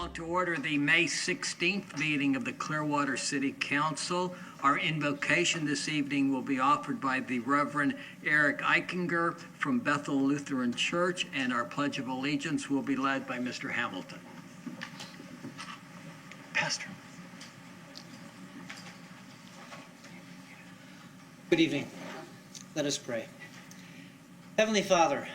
call to order the May 16th meeting of the Clearwater City Council. Our invocation this evening will be offered by the Reverend Eric Eichinger from Bethel Lutheran Church, and our Pledge of Allegiance will be led by Mr. Hamilton. Pastor. Good evening. Let us pray. Heavenly Father,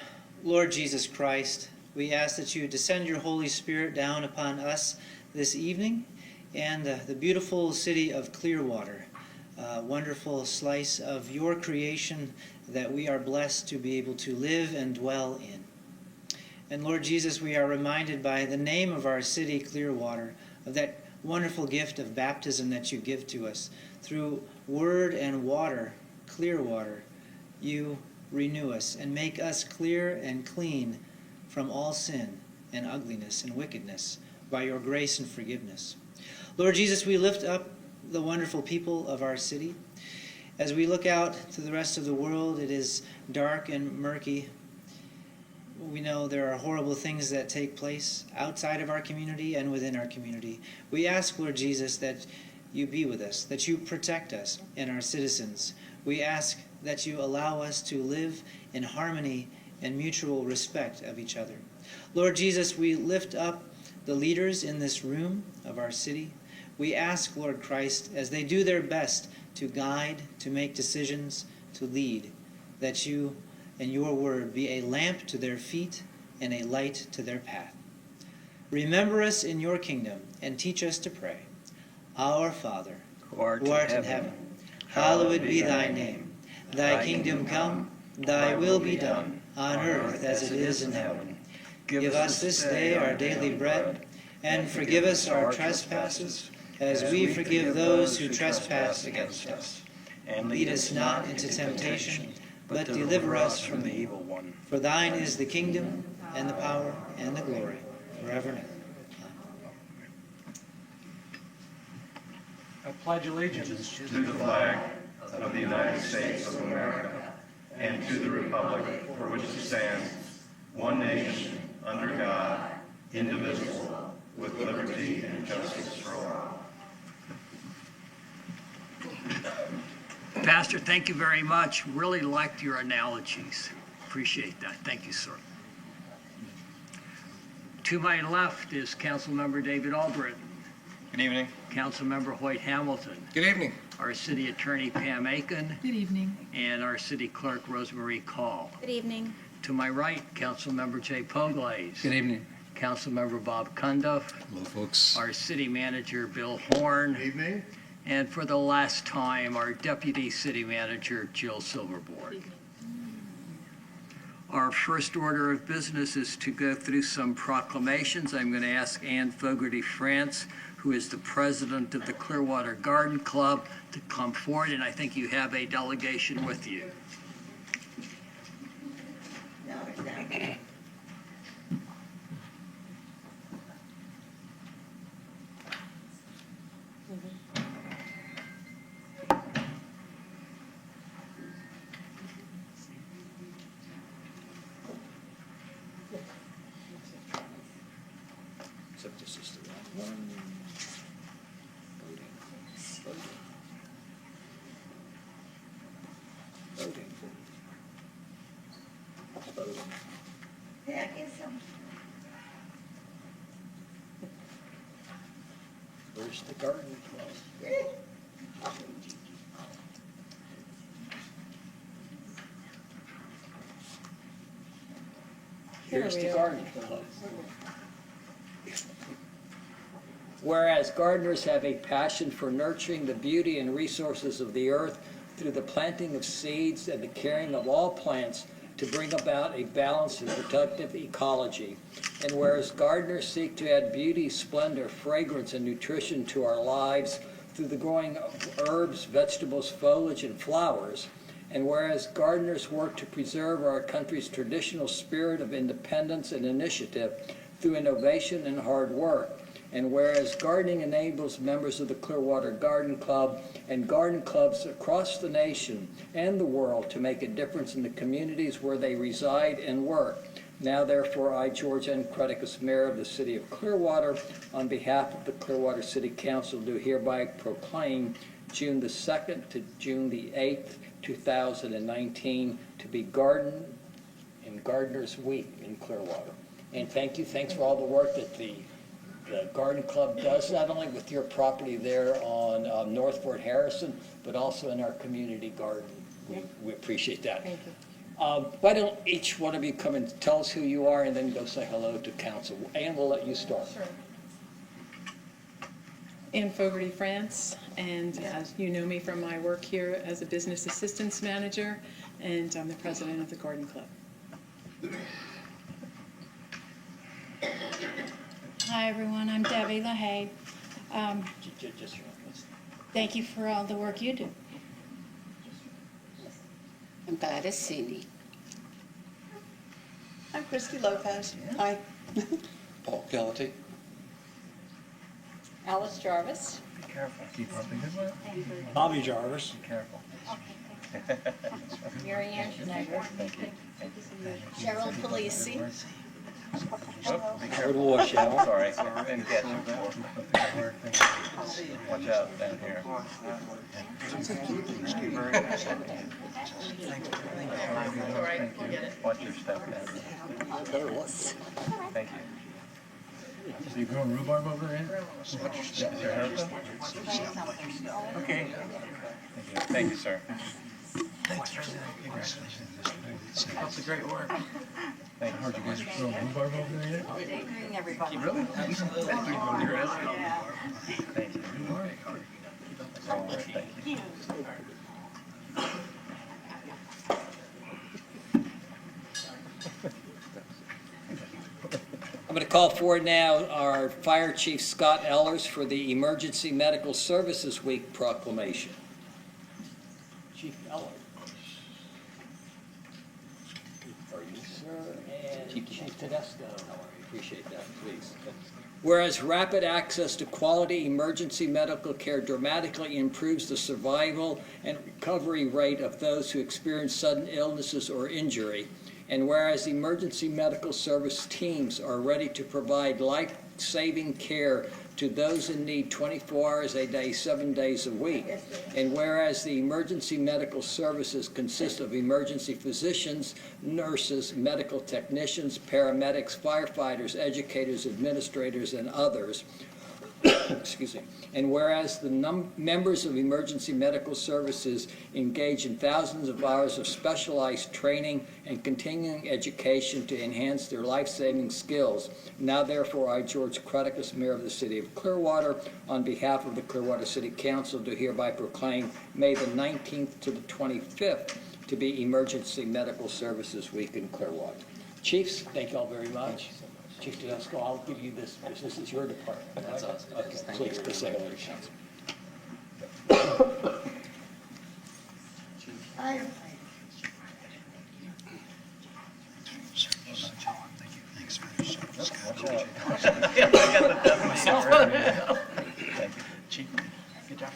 Lord Jesus Christ, we ask that you descend your Holy Spirit down upon us this evening and the beautiful city of Clearwater, a wonderful slice of your creation that we are blessed to be able to live and dwell in. And Lord Jesus, we are reminded by the name of our city, Clearwater, of that wonderful gift of baptism that you give to us. Through word and water, Clearwater, you renew us and make us clear and clean from all sin and ugliness and wickedness by your grace and forgiveness. Lord Jesus, we lift up the wonderful people of our city. As we look out to the rest of the world, it is dark and murky. We know there are horrible things that take place outside of our community and within our community. We ask, Lord Jesus, that you be with us, that you protect us and our citizens. We ask that you allow us to live in harmony and mutual respect of each other. Lord Jesus, we lift up the leaders in this room of our city. We ask, Lord Christ, as they do their best to guide, to make decisions, to lead, that you and your word be a lamp to their feet and a light to their path. Remember us in your kingdom and teach us to pray. Our Father, who art in heaven, hallowed be thy name. Thy kingdom come, thy will be done, on earth as it is in heaven. Give us this day our daily bread, and forgive us our trespasses, as we forgive those who trespass against us. And lead us not into temptation, but deliver us from the evil one. For thine is the kingdom, and the power, and the glory, forever and ever. I pledge allegiance to the flag of the United States of America and to the republic for which it stands, one nation, under God, indivisible, with liberty and justice for all. Pastor, thank you very much. Really liked your analogies. Appreciate that. Thank you, sir. To my left is Councilmember David Albritton. Good evening. Councilmember Hoyt Hamilton. Good evening. Our City Attorney Pam Aiken. Good evening. And our City Clerk Rosemary Call. Good evening. To my right, Councilmember Jay Poglaze. Good evening. Councilmember Bob Cundiff. Hello, folks. Our City Manager Bill Horn. Good evening. And for the last time, our Deputy City Manager Jill Silverboard. Our first order of business is to go through some proclamations. I'm going to ask Ann Fogarty France, who is the president of the Clearwater Garden Club, to come forward, and I think you have a delegation with you. Except this is the wrong one. Voting. Where's the garden club? Here's the garden club. Whereas gardeners have a passion for nurturing the beauty and resources of the earth through the planting of seeds and the caring of all plants to bring about a balanced and productive ecology. And whereas gardeners seek to add beauty, splendor, fragrance, and nutrition to our lives through the growing of herbs, vegetables, foliage, and flowers, and whereas gardeners work to preserve our country's traditional spirit of independence and initiative through innovation and hard work, and whereas gardening enables members of the Clearwater Garden Club and garden clubs across the nation and the world to make a difference in the communities where they reside and work, Now therefore, I, George N. Credicus, Mayor of the City of Clearwater, on behalf of the Clearwater City Council, do hereby proclaim June the 2nd to June the 8th, 2019, to be Garden and Gardeners Week in Clearwater. And thanks for all the work that the Garden Club does, not only with your property there on North Fort Harrison, but also in our community garden. We appreciate that. Thank you. Why don't each one of you come and tell us who you are and then go say hello to council. Ann, we'll let you start. Sure. Ann Fogarty, France, and as you know me from my work here as a business assistance manager, and I'm the president of the Garden Club. Hi, everyone. I'm Debbie LaHaye. Just Thank you for all the work you do. And that is Cindy. I'm Christy Lopez. Hi. Paul Galaty. Alice Jarvis. Be careful. Keep up the good way. Bobby Jarvis. Be careful. Mary Ann Schneider. Cheryl Polisi. Oh, be Go to careful. washout. Sorry, didn't catch you before. Watch out down here. Watch your step down. Thank you. So you growing rhubarb over there? Is your haircut? Okay. Thank you, sir. That's a great work. Thank you. Heard you guys are growing rhubarb over there yet? Everybody. Really? Absolutely. Thank you. Thank you. That's all right. Thank you. I'm going to call forward now our Fire Chief Scott Ellers for the Emergency Medical Services Week proclamation. Chief Ellers. Are you, sir? And Chief Tedesco. Appreciate that, please. Whereas rapid access to quality emergency medical care dramatically improves the survival and recovery rate of those who experience sudden illnesses or injury, and whereas emergency medical service teams are ready to provide life-saving care to those in need 24 hours a day, 7 days a week, and whereas the emergency medical services consist of emergency physicians, nurses, medical technicians, paramedics, firefighters, educators, administrators, and others, excuse me, and whereas the members of emergency medical services engage in thousands of hours of specialized training and continuing education to enhance their life-saving skills, now therefore I, George Credicus, Mayor of the City of Clearwater, on behalf of the Clearwater City Council, do hereby proclaim May the 19th to the 25th to be Emergency Medical Services Week in Clearwater. Chiefs, thank you all very much. Chief Tedesco, I'll give you this, because this is your department. Right? That's awesome. Okay, please, go say hello to council. Watch out. I got the death myself. Thank you. Chief, good job.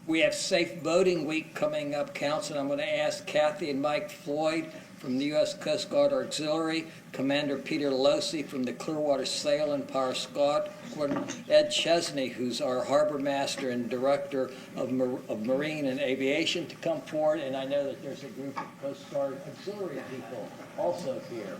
We have Safe Boating Week coming up, Council. I'm going to ask Kathy and Mike Floyd from the U.S. Coast Guard Auxiliary, Commander Peter Losi from the Clearwater Sail and Power Squadron, Ed Chesney, who's our Harbor Master and Director of Marine and Aviation, to come forward. And I know that there's a group of Coast Guard Auxiliary people also here.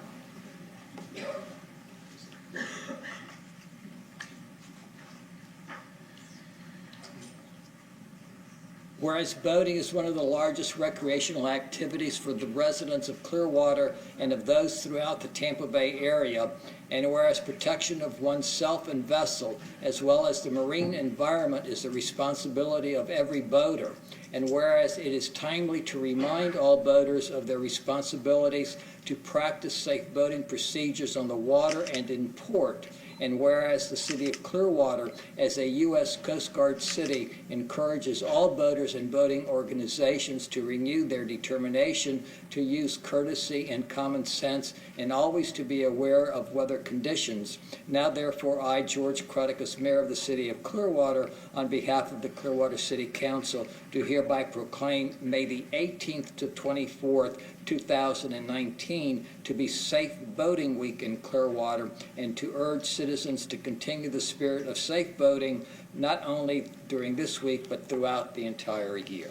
Whereas boating is one of the largest recreational activities for the residents of Clearwater and of those throughout the Tampa Bay area, and whereas protection of oneself and vessel, as well as the marine environment, is the responsibility of every boater, and whereas it is timely to remind all boaters of their responsibilities to practice safe boating procedures on the water and in port, And whereas the city of Clearwater, as a U.S. Coast Guard city, encourages all voters and voting organizations to renew their determination to use courtesy and common sense and always to be aware of weather conditions. Now therefore I, George Crudicus, Mayor of the city of Clearwater, on behalf of the Clearwater City Council, do hereby proclaim May the 18th to 24th, 2019 to be Safe Voting Week in Clearwater, and to urge citizens to continue the spirit of safe voting not only during this week but throughout the entire year.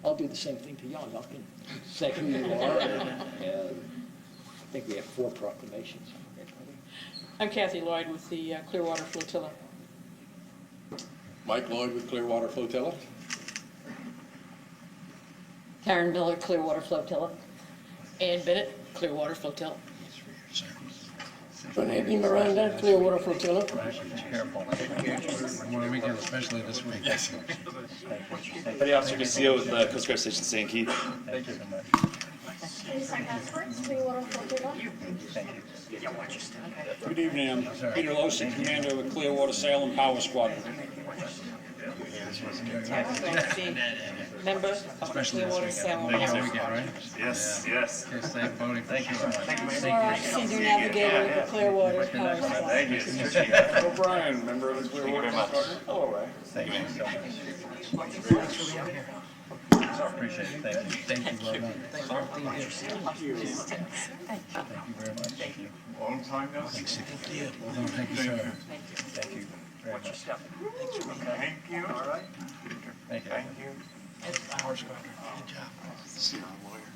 I'll do the same thing to y'all. Y'all can say who you are. I think we have 4 proclamations. I'm Kathy Lloyd with the Clearwater Flotilla. Mike Lloyd with Clearwater Flotilla. Karen Miller, Clearwater Flotilla. Ann Bennett, Clearwater Flotilla. Andy Miranda, Clearwater Flotilla. What a weekend, especially this week. Yes. Petty Officer Castillo with the Coast Guard Station St. Keith. Thank you so much. Good evening, I'm Peter Losey, Commander of the Clearwater Sail and Power Squadron. Member of the Clearwater Sail and Power Weekend, right? Yes, yes. Okay, safe voting. Thank you so much. Squadron. Senior Navigator of the Clearwater Power Squadron. Thank you. O'Brien, member of the Clearwater Squadron. Hello, Ray. Thank you so much. Appreciate it. Thank you. Thank you very much. Thank you very much. Thank you. Long time now. Thank you, sir. Thank you very much. Thank you. All right. Thank you. Thank you. Power Squadron. Good job. You're a lawyer.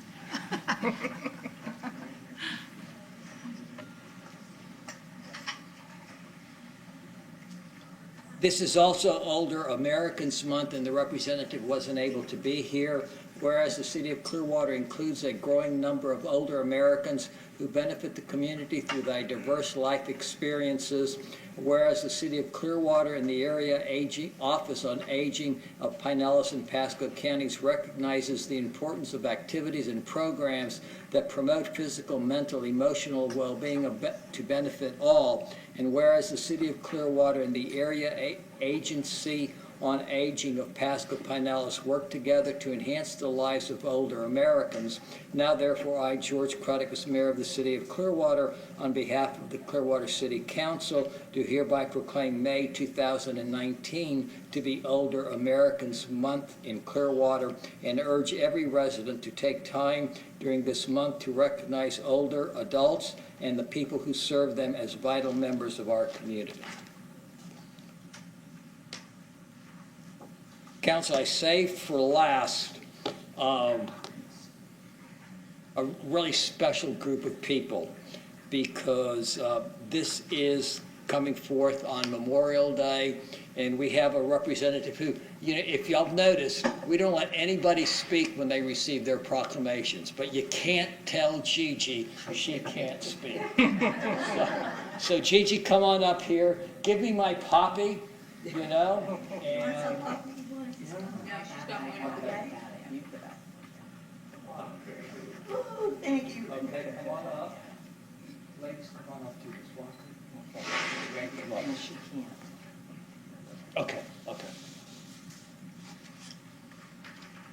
This is also Older Americans Month, and the representative wasn't able to be here. Whereas the city of Clearwater includes a growing number of older Americans who benefit the community through their diverse life experiences. Whereas the city of Clearwater and the area Office on Aging of Pinellas and Pasco counties recognizes the importance of activities and programs that promote physical, mental, emotional well-being to benefit all. And whereas the city of Clearwater and the area Agency on Aging of Pasco Pinellas work together to enhance the lives of older Americans. Now therefore I, George Crudicus, Mayor of the city of Clearwater, on behalf of the Clearwater City Council, do hereby proclaim May 2019 to be Older Americans Month in Clearwater, and urge every resident to take time during this month to recognize older adults and the people who serve them as vital members of our community. Council, I saved for last a really special group of people, because this is coming forth on Memorial Day, and we have a representative who, you know, if y'all noticed, we don't let anybody speak when they receive their proclamations, but you can't tell Gigi she can't speak. So Gigi, come on up here, give me my poppy, you know, and Thank you. okay, come on up. Ladies, come on up to this one. Okay, okay.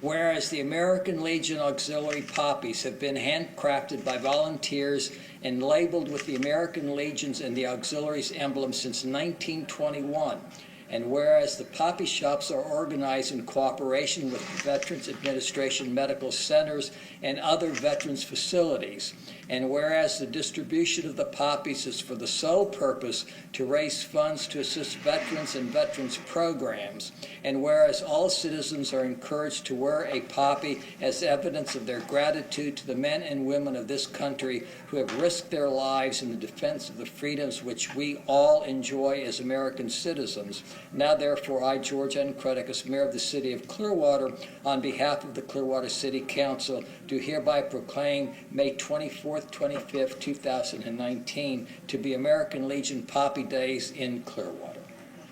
Whereas the American Legion Auxiliary poppies have been handcrafted by volunteers and labeled with the American Legion's and the Auxiliaries emblem since 1921. And whereas the poppy shops are organized in cooperation with the Veterans Administration medical centers and other veterans facilities. And whereas the distribution of the poppies is for the sole purpose to raise funds to assist veterans and veterans programs. And whereas all citizens are encouraged to wear a poppy as evidence of their gratitude to the men and women of this country who have risked their lives in the defense of the freedoms which we all enjoy as American citizens. Now therefore I, George N. Crudicus, Mayor of the city of Clearwater, on behalf of the Clearwater City Council, do hereby proclaim May 24th, 25th, 2019 to be American Legion Poppy Days in Clearwater.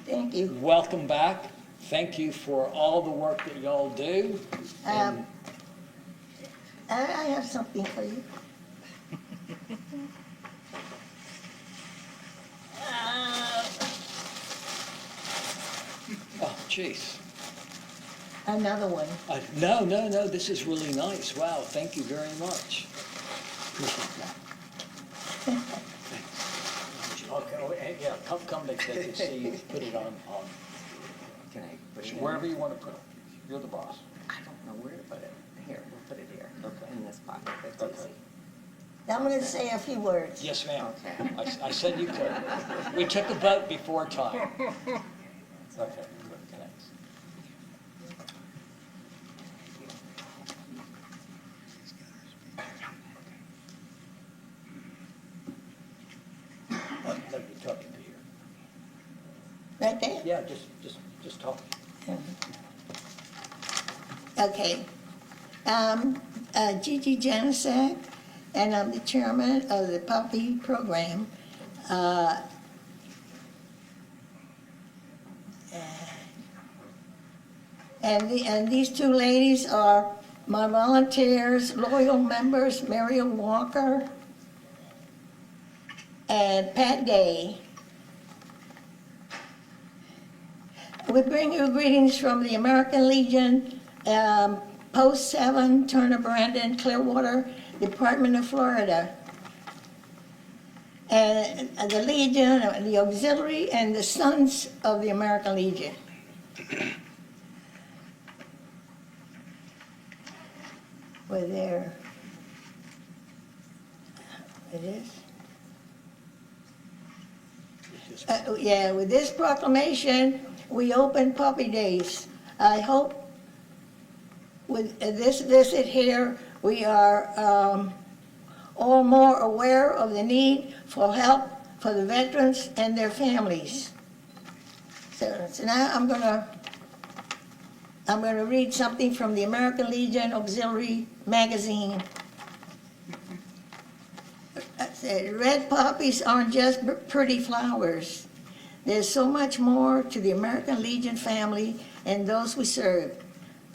Thank you. Welcome back. Thank you for all the work that y'all do. I have something for you. Jeez. Another one. No, this is really nice. Wow, thank you very much. Okay, oh, yeah, come back there and see, put it on, Can I put it in? wherever you want to put it. You're the boss. I don't know where to put it. Here, we'll put it here. Okay. In this pocket, that's Okay. easy. I'm gonna say a few words. Yes, ma'am. Okay. I said you could. We took a vote before time. Okay, good, thanks. Let me talk to you. Right there? Yeah, just talk. Okay. Gigi Janicek, and I'm the chairman of the puppy program. And these two ladies are my volunteers, loyal members, Mariel Walker and Pat Gay. We bring you greetings from the American Legion, Post 7, Turner Brandon, Clearwater, Department of Florida. And the Legion, the Auxiliary, and the Sons of the American Legion. We're there. It is. Yeah, with this proclamation, we open Puppy Days. I hope with this visit here, we are all more aware of the need for help for the veterans and their families. So now I'm gonna read something from the American Legion Auxiliary magazine. Red poppies aren't just pretty flowers. There's so much more to the American Legion family and those we serve.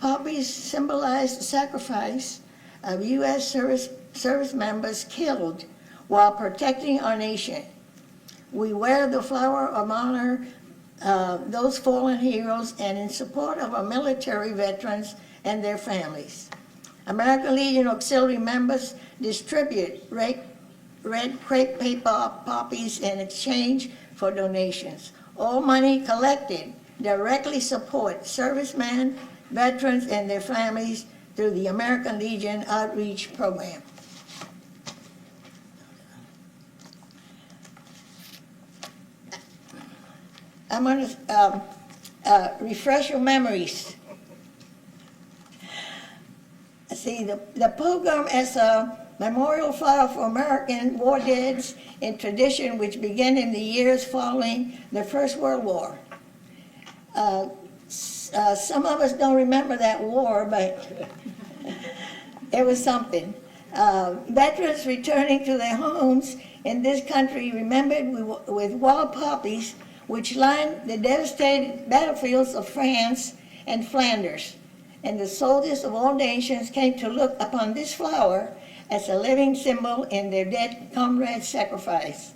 Poppies symbolize the sacrifice of U.S. service members killed while protecting our nation. We wear the flower of honor those fallen heroes and in support of our military veterans and their families. American Legion Auxiliary members distribute red crepe paper poppies in exchange for donations. All money collected directly supports servicemen, veterans, and their families through the American Legion Outreach Program. I'm going to refresh your memories. See, the program is a memorial flower for American war deads in tradition which began in the years following the First World War. Some of us don't remember that war, but it was something. Veterans returning to their homes in this country remembered with wild poppies which lined the devastated battlefields of France and Flanders. And the soldiers of all nations came to look upon this flower as a living symbol in their dead comrades' sacrifice.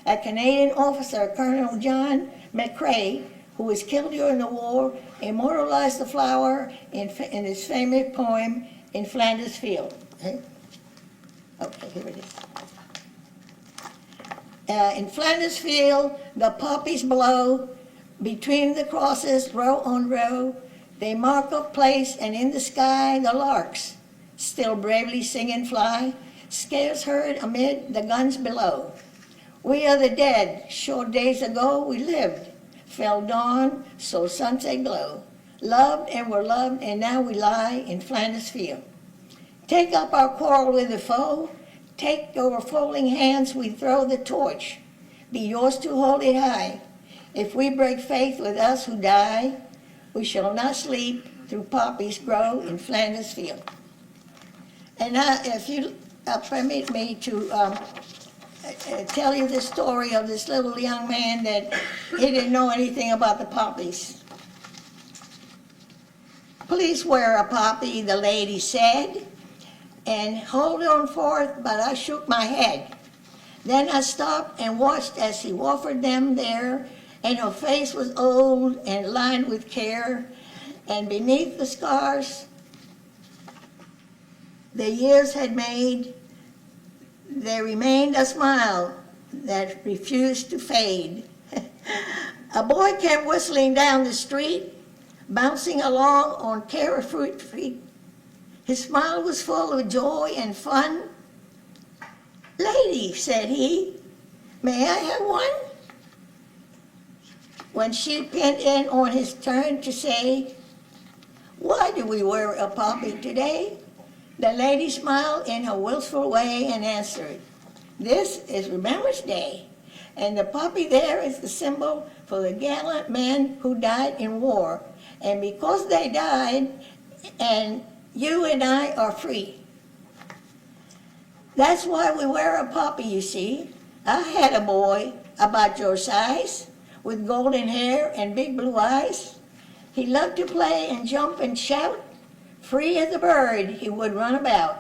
A Canadian officer, Colonel John McCrae, who was killed during the war, immortalized the flower in his famous poem, In Flanders Field. Okay, here it is. In Flanders Field, the poppies blow, between the crosses, row on row, they mark a place, and in the sky the larks still bravely sing and fly, scarce heard amid the guns below. We are the dead, short days ago we lived, fell dawn, so sunset glow, loved and were loved, and now we lie in Flanders Field. Take up our quarrel with the foe, take over folding hands we throw the torch, be yours to hold it high. If we break faith with us who die, we shall not sleep through poppies grow in Flanders Field. And now, if you permit me to tell you the story of this little young man that he didn't know anything about the poppies. Please wear a poppy, the lady said, and hold on forth, but I shook my head. Then I stopped and watched as he offered them there, and her face was old and lined with care, and beneath the scars the years had made, there remained a smile that refused to fade. A boy came whistling down the street, bouncing along on carefree feet. His smile was full of joy and fun. "Lady," said he, "may I have one?" When she pinned in on his turn to say, "Why do we wear a poppy today?" the lady smiled in her willful way and answered, "This is Remembrance Day, and the poppy there is the symbol for the gallant men who died in war. And because they died, and you and I are free. That's why we wear a poppy, you see. I had a boy about your size, with golden hair and big blue eyes. He loved to play and jump and shout. Free as a bird, he would run about.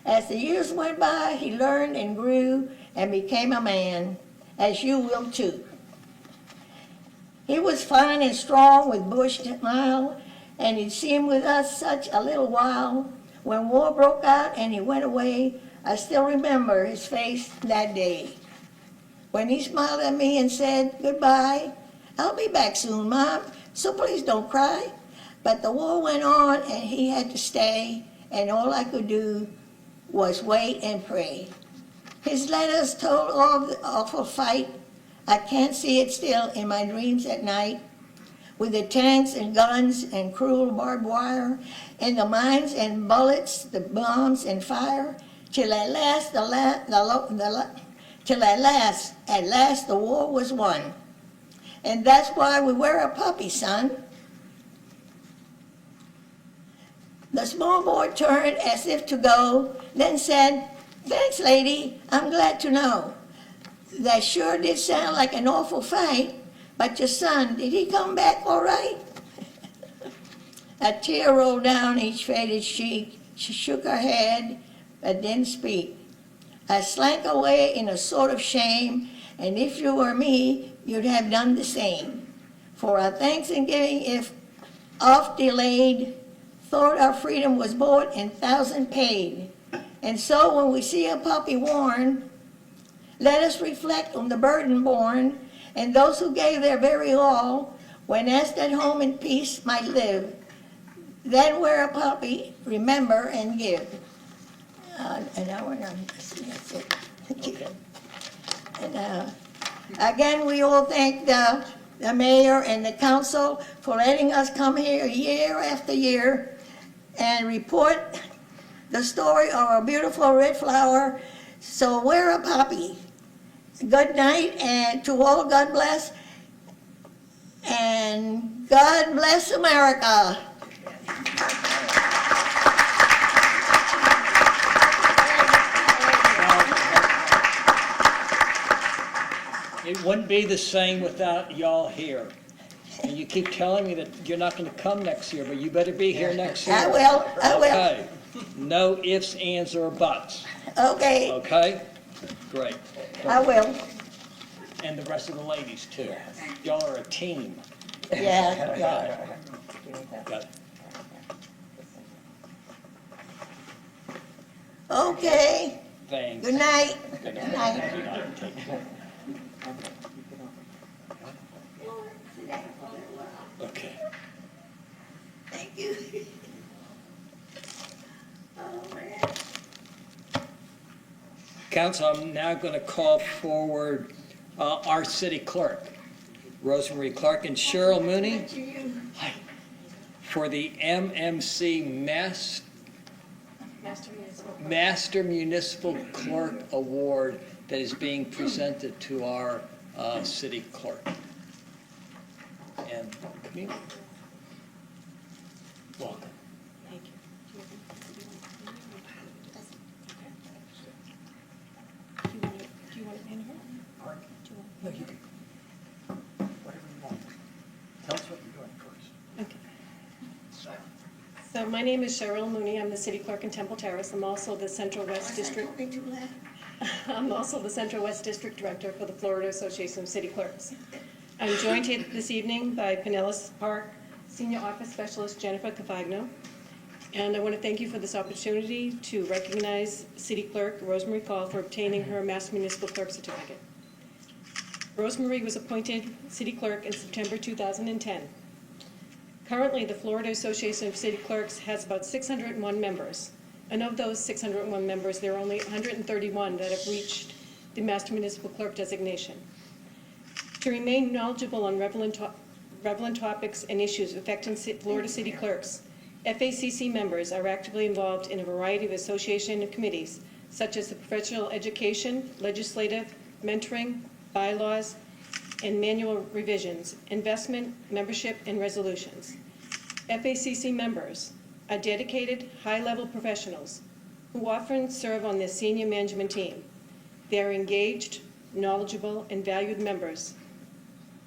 As the years went by, he learned and grew and became a man, as you will too. He was fine and strong with bushed smile, and he'd seemed with us such a little while. When war broke out and he went away, I still remember his face that day. When he smiled at me and said, "Goodbye, I'll be back soon, Mom, so please don't cry." But the war went on and he had to stay, and all I could do was wait and pray. His letters told of the awful fight. I can't see it still in my dreams at night, with the tanks and guns and cruel barbed wire, and the mines and bullets, the bombs and fire, till at last the war was won. And that's why we wear a poppy, son. The small boy turned as if to go, then said, "Thanks, lady, I'm glad to know. That sure did sound like an awful fight, but your son, did he come back all right?" A tear rolled down each faded cheek. She shook her head, but didn't speak. I slank away in a sort of shame, and if you were me, you'd have done the same. For our Thanksgiving, if oft delayed, thought our freedom was bought and thousand paid. And so when we see a poppy worn, let us reflect on the burden borne, and those who gave their very all, when asked at home in peace, might live. Then wear a poppy, remember and give. And now we're done. That's it. Thank you. And again, we all thank the mayor and the council for letting us come here year after year and report the story of our beautiful red flower. So wear a poppy. Good night, and to all, God bless, and God bless America. It wouldn't be the same without y'all here. And you keep telling me that you're not going to come next year, but you better be here next year. I will. Okay. No ifs, ands, or buts. Okay, Okay? Great. I will. And the rest of the ladies, too. Y'all are a team. Yeah. Got it. Got it. Okay, Thanks. good night. Good Good night. night. Good night. Take care. Okay. Thank you. Oh, man. Council, I'm now going to call forward our city clerk, Rosemary Clark, and Cheryl Mooney for the MMC Master Municipal Clerk Award that is being presented to our city clerk. And come here. Welcome. Thank you. Do you want to pin her? No, you can. Whatever you want. Tell us what you're doing first. Okay. So my name is Cheryl Mooney. I'm the city clerk in Temple Terrace. I'm also the Central West District. I'm also the Central West District Director for the Florida Association of City Clerks. I'm joined here this evening by Pinellas Park Senior Office Specialist Jennifer Cafagno, and I want to thank you for this opportunity to recognize City Clerk Rosemary Call for obtaining her Mass Municipal Clerk certificate. Rosemary was appointed City Clerk in September 2010. Currently, the Florida Association of City Clerks has about 601 members, and of those 601 members, there are only 131 that have reached the Master Municipal Clerk designation. To remain knowledgeable on relevant topics and issues affecting Florida City Clerks, FACC members are actively involved in a variety of association and committees, such as the professional education, legislative, mentoring, bylaws, and manual revisions, investment, membership, and resolutions. FACC members are dedicated, high-level professionals who often serve on their senior management team. They are engaged, knowledgeable, and valued members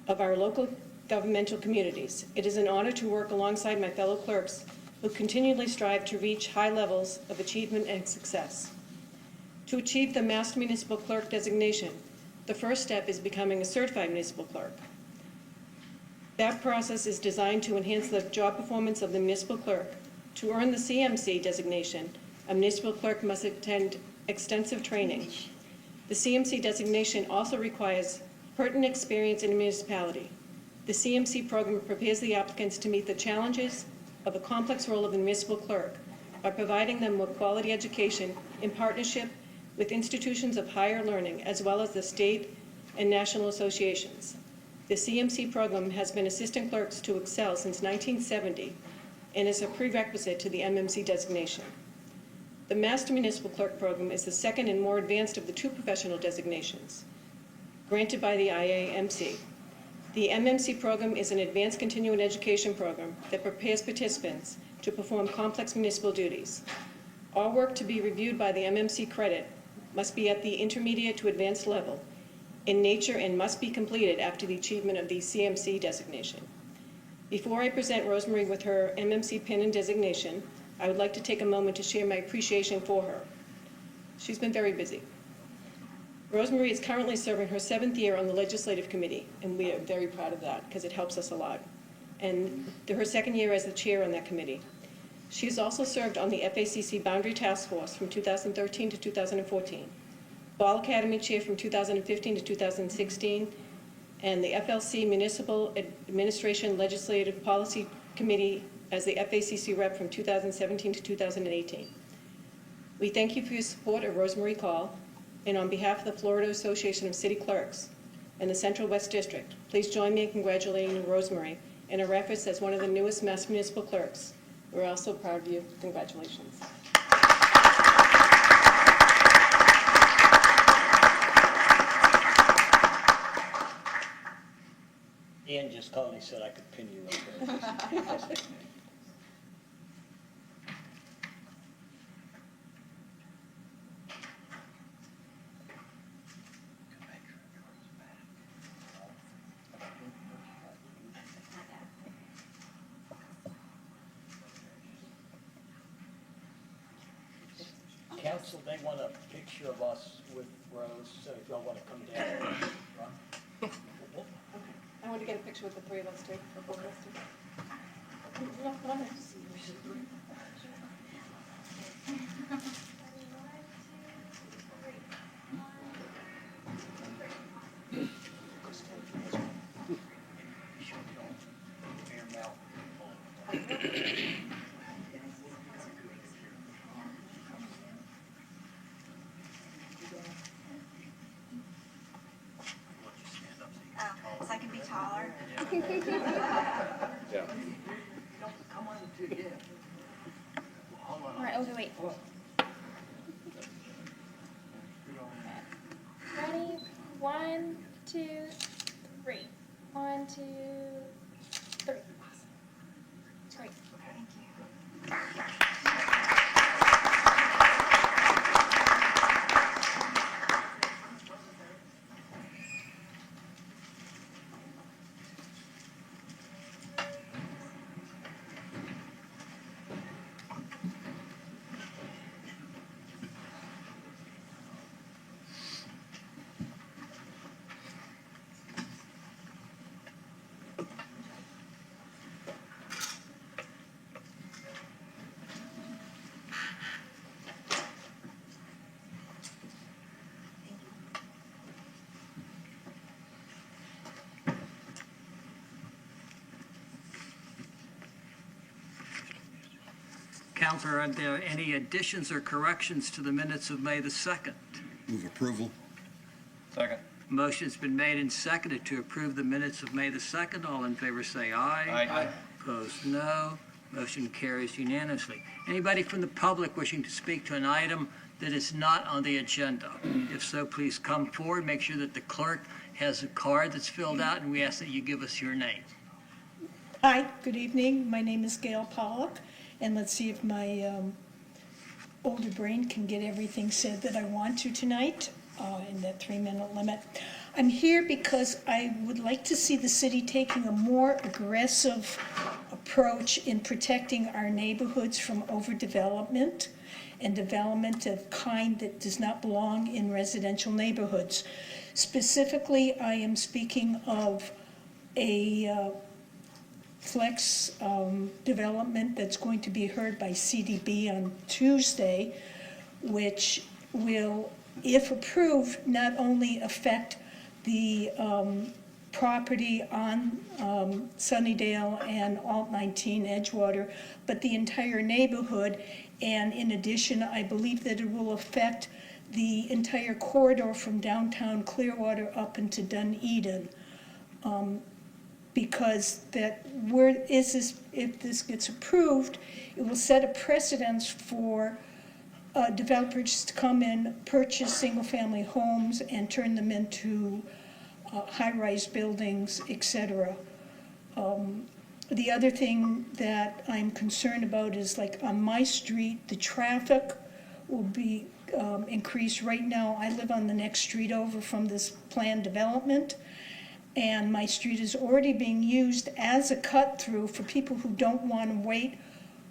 of our local governmental communities. It is an honor to work alongside my fellow clerks who continually strive to reach high levels of achievement and success. To achieve the Master Municipal Clerk designation, the first step is becoming a certified municipal clerk. That process is designed to enhance the job performance of the municipal clerk. To earn the CMC designation, a municipal clerk must attend extensive training. The CMC designation also requires pertinent experience in a municipality. The CMC program prepares the applicants to meet the challenges of the complex role of the municipal clerk by providing them with quality education in partnership with institutions of higher learning, as well as the state and national associations. The CMC program has been assistant clerks to excel since 1970 and is a prerequisite to the MMC designation. The Master Municipal Clerk program is the second and more advanced of the two professional designations granted by the IAMC. The MMC program is an advanced continuing education program that prepares participants to perform complex municipal duties. All work to be reviewed by the MMC credit must be at the intermediate to advanced level in nature and must be completed after the achievement of the CMC designation. Before I present Rosemary with her MMC pin and designation, I would like to take a moment to share my appreciation for her. She's been very busy. Rosemary is currently serving her 7th year on the Legislative Committee, and we are very proud of that because it helps us a lot. And her 2nd year as the chair on that committee. She has also served on the FACC Boundary Task Force from 2013 to 2014, Ball Academy Chair from 2015 to 2016, and the FLC Municipal Administration Legislative Policy Committee as the FACC rep from 2017 to 2018. We thank you for your support of Rosemary Call, and on behalf of the Florida Association of City Clerks and the Central West District, please join me in congratulating Rosemary in her efforts as one of the newest Mass Municipal Clerks. We're also proud of you. Congratulations. Ian just called me, said I could pin you right there. Council, they want a picture of us with Rose, so if y'all want to come down. I want to get a picture with the three of us too, or four of us too. No, come on. So I can be taller. Yeah. All right, okay, wait. Ready? 1, 2, 3. 1, 2, 3. Awesome. Great. Thank you. Council, are there any additions or corrections to the minutes of May the 2nd? Move approval. Second. Motion's been made and seconded to approve the minutes of May the 2nd. All in favor say aye. Aye. Opposed, no. Motion carries unanimously. Anybody from the public wishing to speak to an item that is not on the agenda? If so, please come forward. Make sure that the clerk has a card that's filled out, and we ask that you give us your name. Hi, good evening. My name is Gail Pollock, and let's see if my older brain can get everything said that I want to tonight in that 3-minute limit. I'm here because I would like to see the city taking a more aggressive approach in protecting our neighborhoods from overdevelopment and development of kind that does not belong in residential neighborhoods. Specifically, I am speaking of a flex development that's going to be heard by CDB on Tuesday, which will, if approved, not only affect the property on Sunnydale and Alt 19 Edgewater, but the entire neighborhood. And in addition, I believe that it will affect the entire corridor from downtown Clearwater up into Dunedin. Because if this gets approved, it will set a precedence for developers to come in, purchase single-family homes, and turn them into high-rise buildings, etc. The other thing that I'm concerned about is, like, on my street, the traffic will be increased. Right now, I live on the next street over from this planned development, and my street is already being used as a cut-through for people who don't want to wait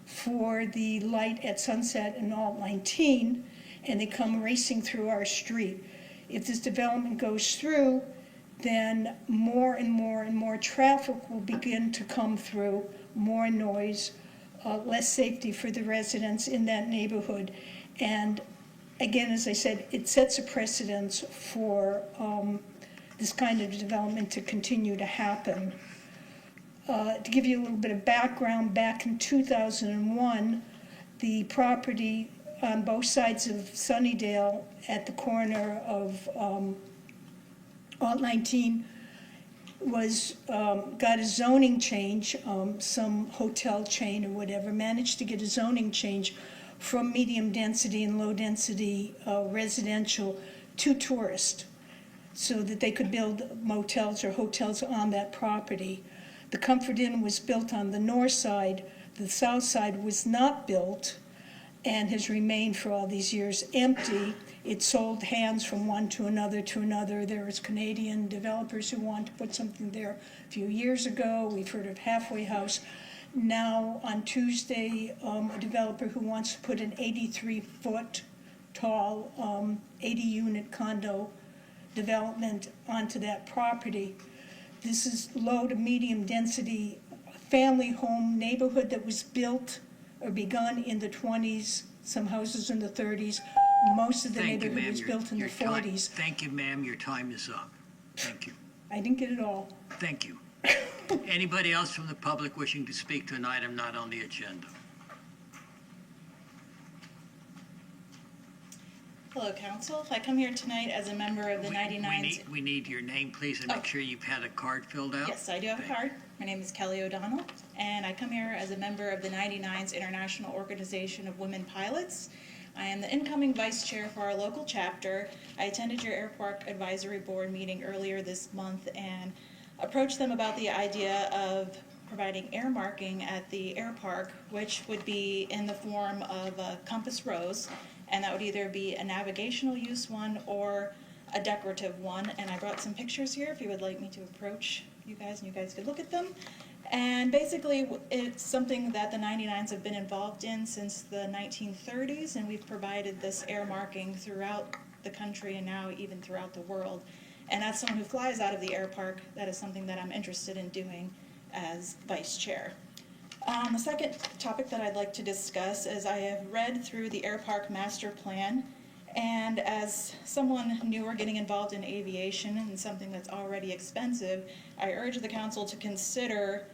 for the light at Sunset and Alt 19, and they come racing through our street. If this development goes through, then more and more and more traffic will begin to come through, more noise, less safety for the residents in that neighborhood. And again, as I said, it sets a precedence for this kind of development to continue to happen. To give you a little bit of background, back in 2001, the property on both sides of Sunnydale at the corner of Alt 19 got a zoning change. Some hotel chain or whatever managed to get a zoning change from medium density and low density residential to tourist, so that they could build motels or hotels on that property. The Comfort Inn was built on the north side. The south side was not built and has remained for all these years empty. It sold hands from one to another to another. There was Canadian developers who wanted to put something there a few years ago. We've heard of Halfway House. Now on Tuesday, a developer who wants to put an 83-foot tall 80-unit condo development onto that property. This is low to medium density family home neighborhood that was built or begun in the 20s, some houses in the 30s. Most of the neighborhood was built in the 40s. Thank you, ma'am. Your time is up. Thank you. I didn't get it all. Thank you. Anybody else from the public wishing to speak to an item not on the agenda? Hello, Council. I come here tonight as a member of the 99s. We need your name, please, and make sure you've had a card filled out. Yes, I do have a card. My name is Kelly O'Donnell, and I come here as a member of the 99s International Organization of Women Pilots. I am the incoming vice chair for our local chapter. I attended your Air Park Advisory Board meeting earlier this month and approached them about the idea of providing air marking at the air park, which would be in the form of a compass rose, and that would either be a navigational use one or a decorative one. And I brought some pictures here if you would like me to approach you guys and you guys could look at them. And basically, it's something that the 99s have been involved in since the 1930s, and we've provided this air marking throughout the country and now even throughout the world. And as someone who flies out of the air park, that is something that I'm interested in doing as vice chair. The second topic that I'd like to discuss is I have read through the Air Park Master Plan, and as someone newer getting involved in aviation and something that's already expensive, I urge the council to consider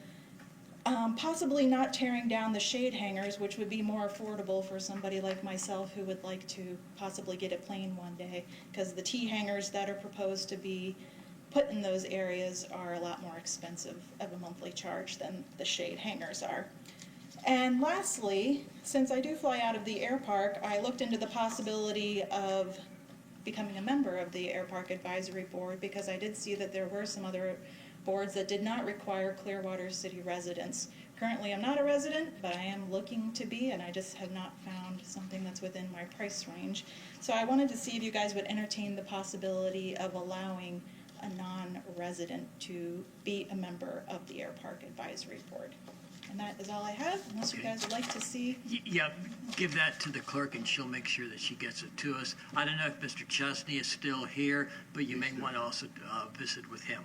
Possibly not tearing down the shade hangers, which would be more affordable for somebody like myself who would like to possibly get it plain one day, because the T hangers that are proposed to be put in those areas are a lot more expensive of a monthly charge than the shade hangers are. And lastly, since I do fly out of the air park, I looked into the possibility of becoming a member of the Air Park Advisory Board, because I did see that there were some other boards that did not require Clearwater City residents. Currently, I'm not a resident, but I am looking to be, and I just have not found something that's within my price range. So I wanted to see if you guys would entertain the possibility of allowing a non-resident to be a member of the Air Park Advisory Board. And that is all I have, unless you guys would like to see. Yeah, give that to the clerk and she'll make sure that she gets it to us. I don't know if Mr. Chesney is still here, but you may want to also visit with him,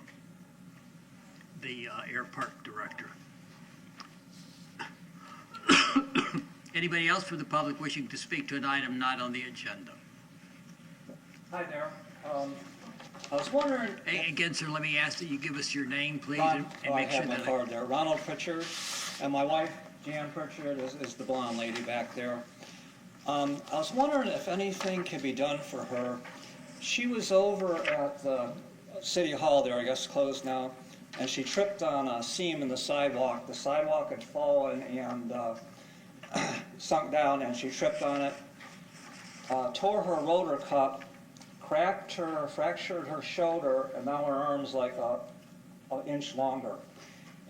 the Air Park Director. Anybody else from the public wishing to speak to an item not on the agenda? Hi there. I was wondering. Again, sir, let me ask that you give us your name, please, Ron, and make sure I have my that card there. Ronald Pritchard, and my wife, Jan Pritchard, is the blonde lady back there. I was wondering if anything could be done for her. She was over at the City Hall there, I guess closed now, and she tripped on a seam in the sidewalk. The sidewalk had fallen and sunk down, and she tripped on it, tore her rotor cup, fractured her shoulder, and now her arm's like an inch longer.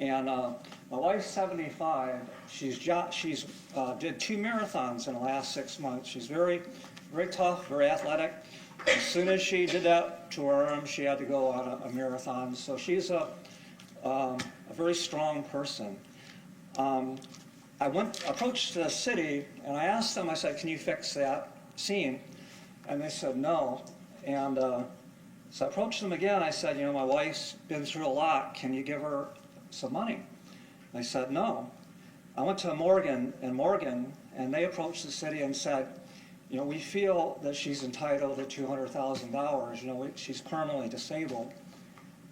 And my wife's 75. She's did 2 marathons in the last 6 months. She's very, very tough, very athletic. As soon as she did that to her arm, she had to go on a marathon. So she's a very strong person. I approached the city and I asked them. I said, "Can you fix that seam?" And they said no. And so I approached them again. I said, "My wife's been through a lot. Can you give her some money?" They said no. I went to Morgan, and they approached the city and said, "We feel that she's entitled to $200,000. She's permanently disabled,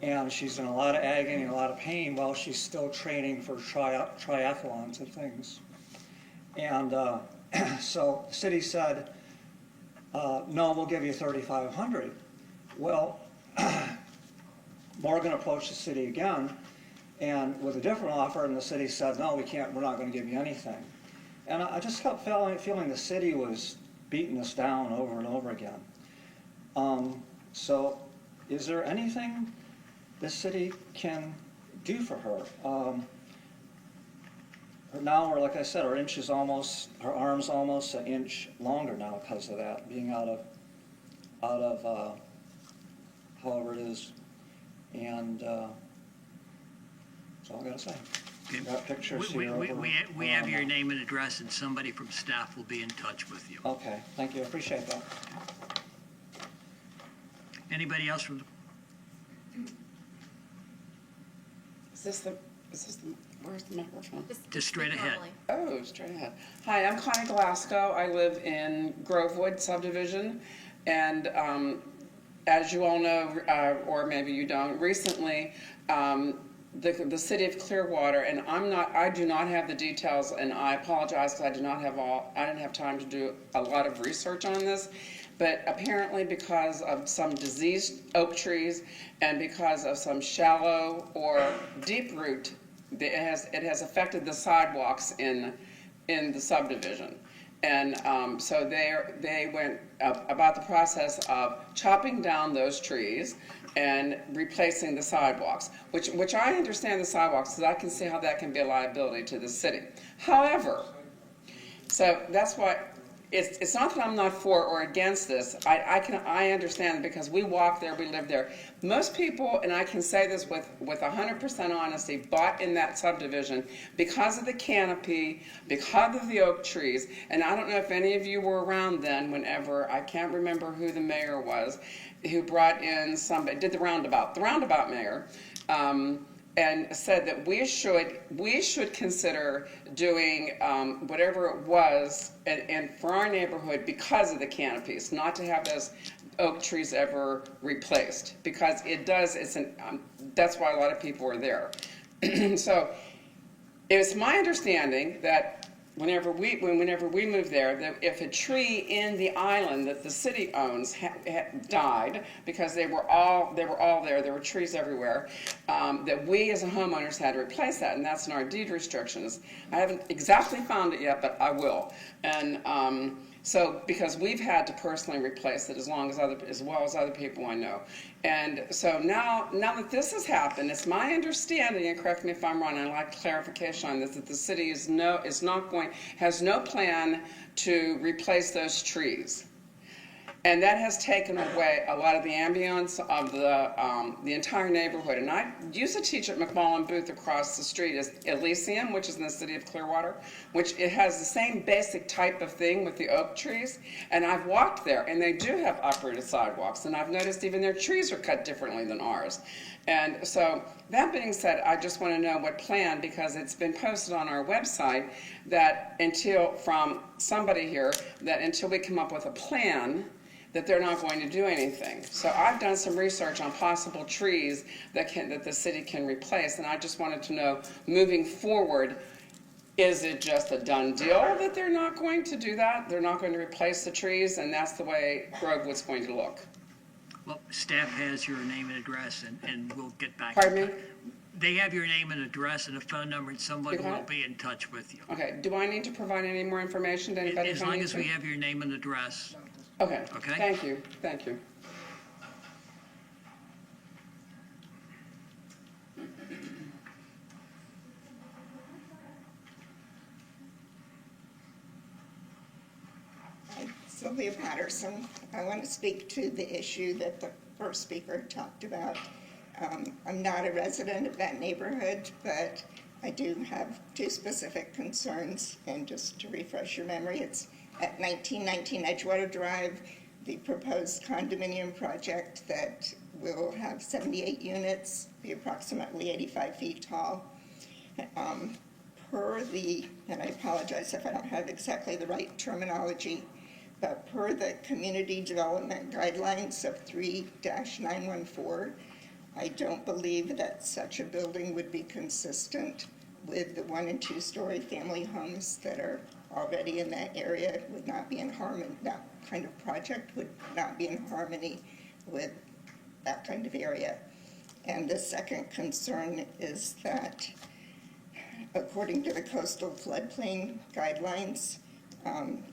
and she's in a lot of agony and a lot of pain while she's still training for triathlons and things." And so the city said, "No, we'll give you $3,500. Well, Morgan approached the city again, and with a different offer, and the city said, "No, we can't. We're not going to give you anything." And I just kept feeling the city was beating us down over and over again. So, is there anything the city can do for her? Now, like I said, her arm's almost an inch longer now because of that, being out of however it is. And that's all I gotta say. Got pictures here. We have your name and address, and somebody from staff will be in touch with you. Okay, thank you, appreciate that. Anybody else from the... Where's the microphone? Just straight ahead. Oh, straight ahead. Hi, I'm Connie Glasgow. I live in Grovewood subdivision, and as you all know, or maybe you don't, recently the city of Clearwater, and I do not have the details, and I apologize because I didn't have time to do a lot of research on this. But apparently because of some diseased oak trees and because of some shallow or deep root, it has affected the sidewalks in the subdivision. And so they went about the process of chopping down those trees and replacing the sidewalks, which I understand the sidewalks, because I can see how that can be a liability to the city. However, so that's why it's not that I'm not for or against this. I understand, because we walk there, we live there. Most people, and I can say this with 100% honesty, bought in that subdivision because of the canopy, because of the oak trees. And I don't know if any of you were around then, whenever, I can't remember who the mayor was, who brought in somebody, did the roundabout mayor, and said that we should consider doing whatever it was and for our neighborhood because of the canopies, not to have those oak trees ever replaced, because that's why a lot of people are there. So It was my understanding that whenever we moved there, that if a tree in the island that the city owns died, because they were all there were trees everywhere, that we as homeowners had to replace that, and that's in our deed restrictions. I haven't exactly found it yet, but I will. And so, because we've had to personally replace it as well as other people I know. And so now that this has happened, it's my understanding, and correct me if I'm wrong, I'd like clarification on this, that the city has no plan to replace those trees. And that has taken away a lot of the ambience of the entire neighborhood. And I used to teach at McMullen Booth across the street as Elysium, which is in the city of Clearwater, which it has the same basic type of thing with the oak trees. And I've walked there, and they do have uprooted sidewalks. And I've noticed even their trees are cut differently than ours. And so, that being said, I just want to know what plan, because it's been posted on our website that from somebody here, that until we come up with a plan, that they're not going to do anything. So I've done some research on possible trees that the city can replace, and I just wanted to know, moving forward, is it just a done deal that they're not going to do that? They're not going to replace the trees, and that's the way Grovewood's going to look? Well, staff has your name and address, and we'll get back. Pardon me? They have your name and address and a phone number, and somebody Okay. will be in touch with you. Okay, do I need to provide any more information to anybody? As long as we have your name and address. Okay. Okay? Thank you. Thank you. Sylvia Patterson. I want to speak to the issue that the first speaker talked about. I'm not a resident of that neighborhood, but I do have two specific concerns. And just to refresh your memory, it's at 1919 Edgewater Drive, the proposed condominium project that will have 78 units, be approximately 85 feet tall. And I apologize if I don't have exactly the right terminology, but per the community development guidelines of 3-914, I don't believe that such a building would be consistent with the 1- and 2-story family homes that are already in that area. It would not be in harmony. That kind of project would not be in harmony with that kind of area. And the second concern is that according to the coastal floodplain guidelines,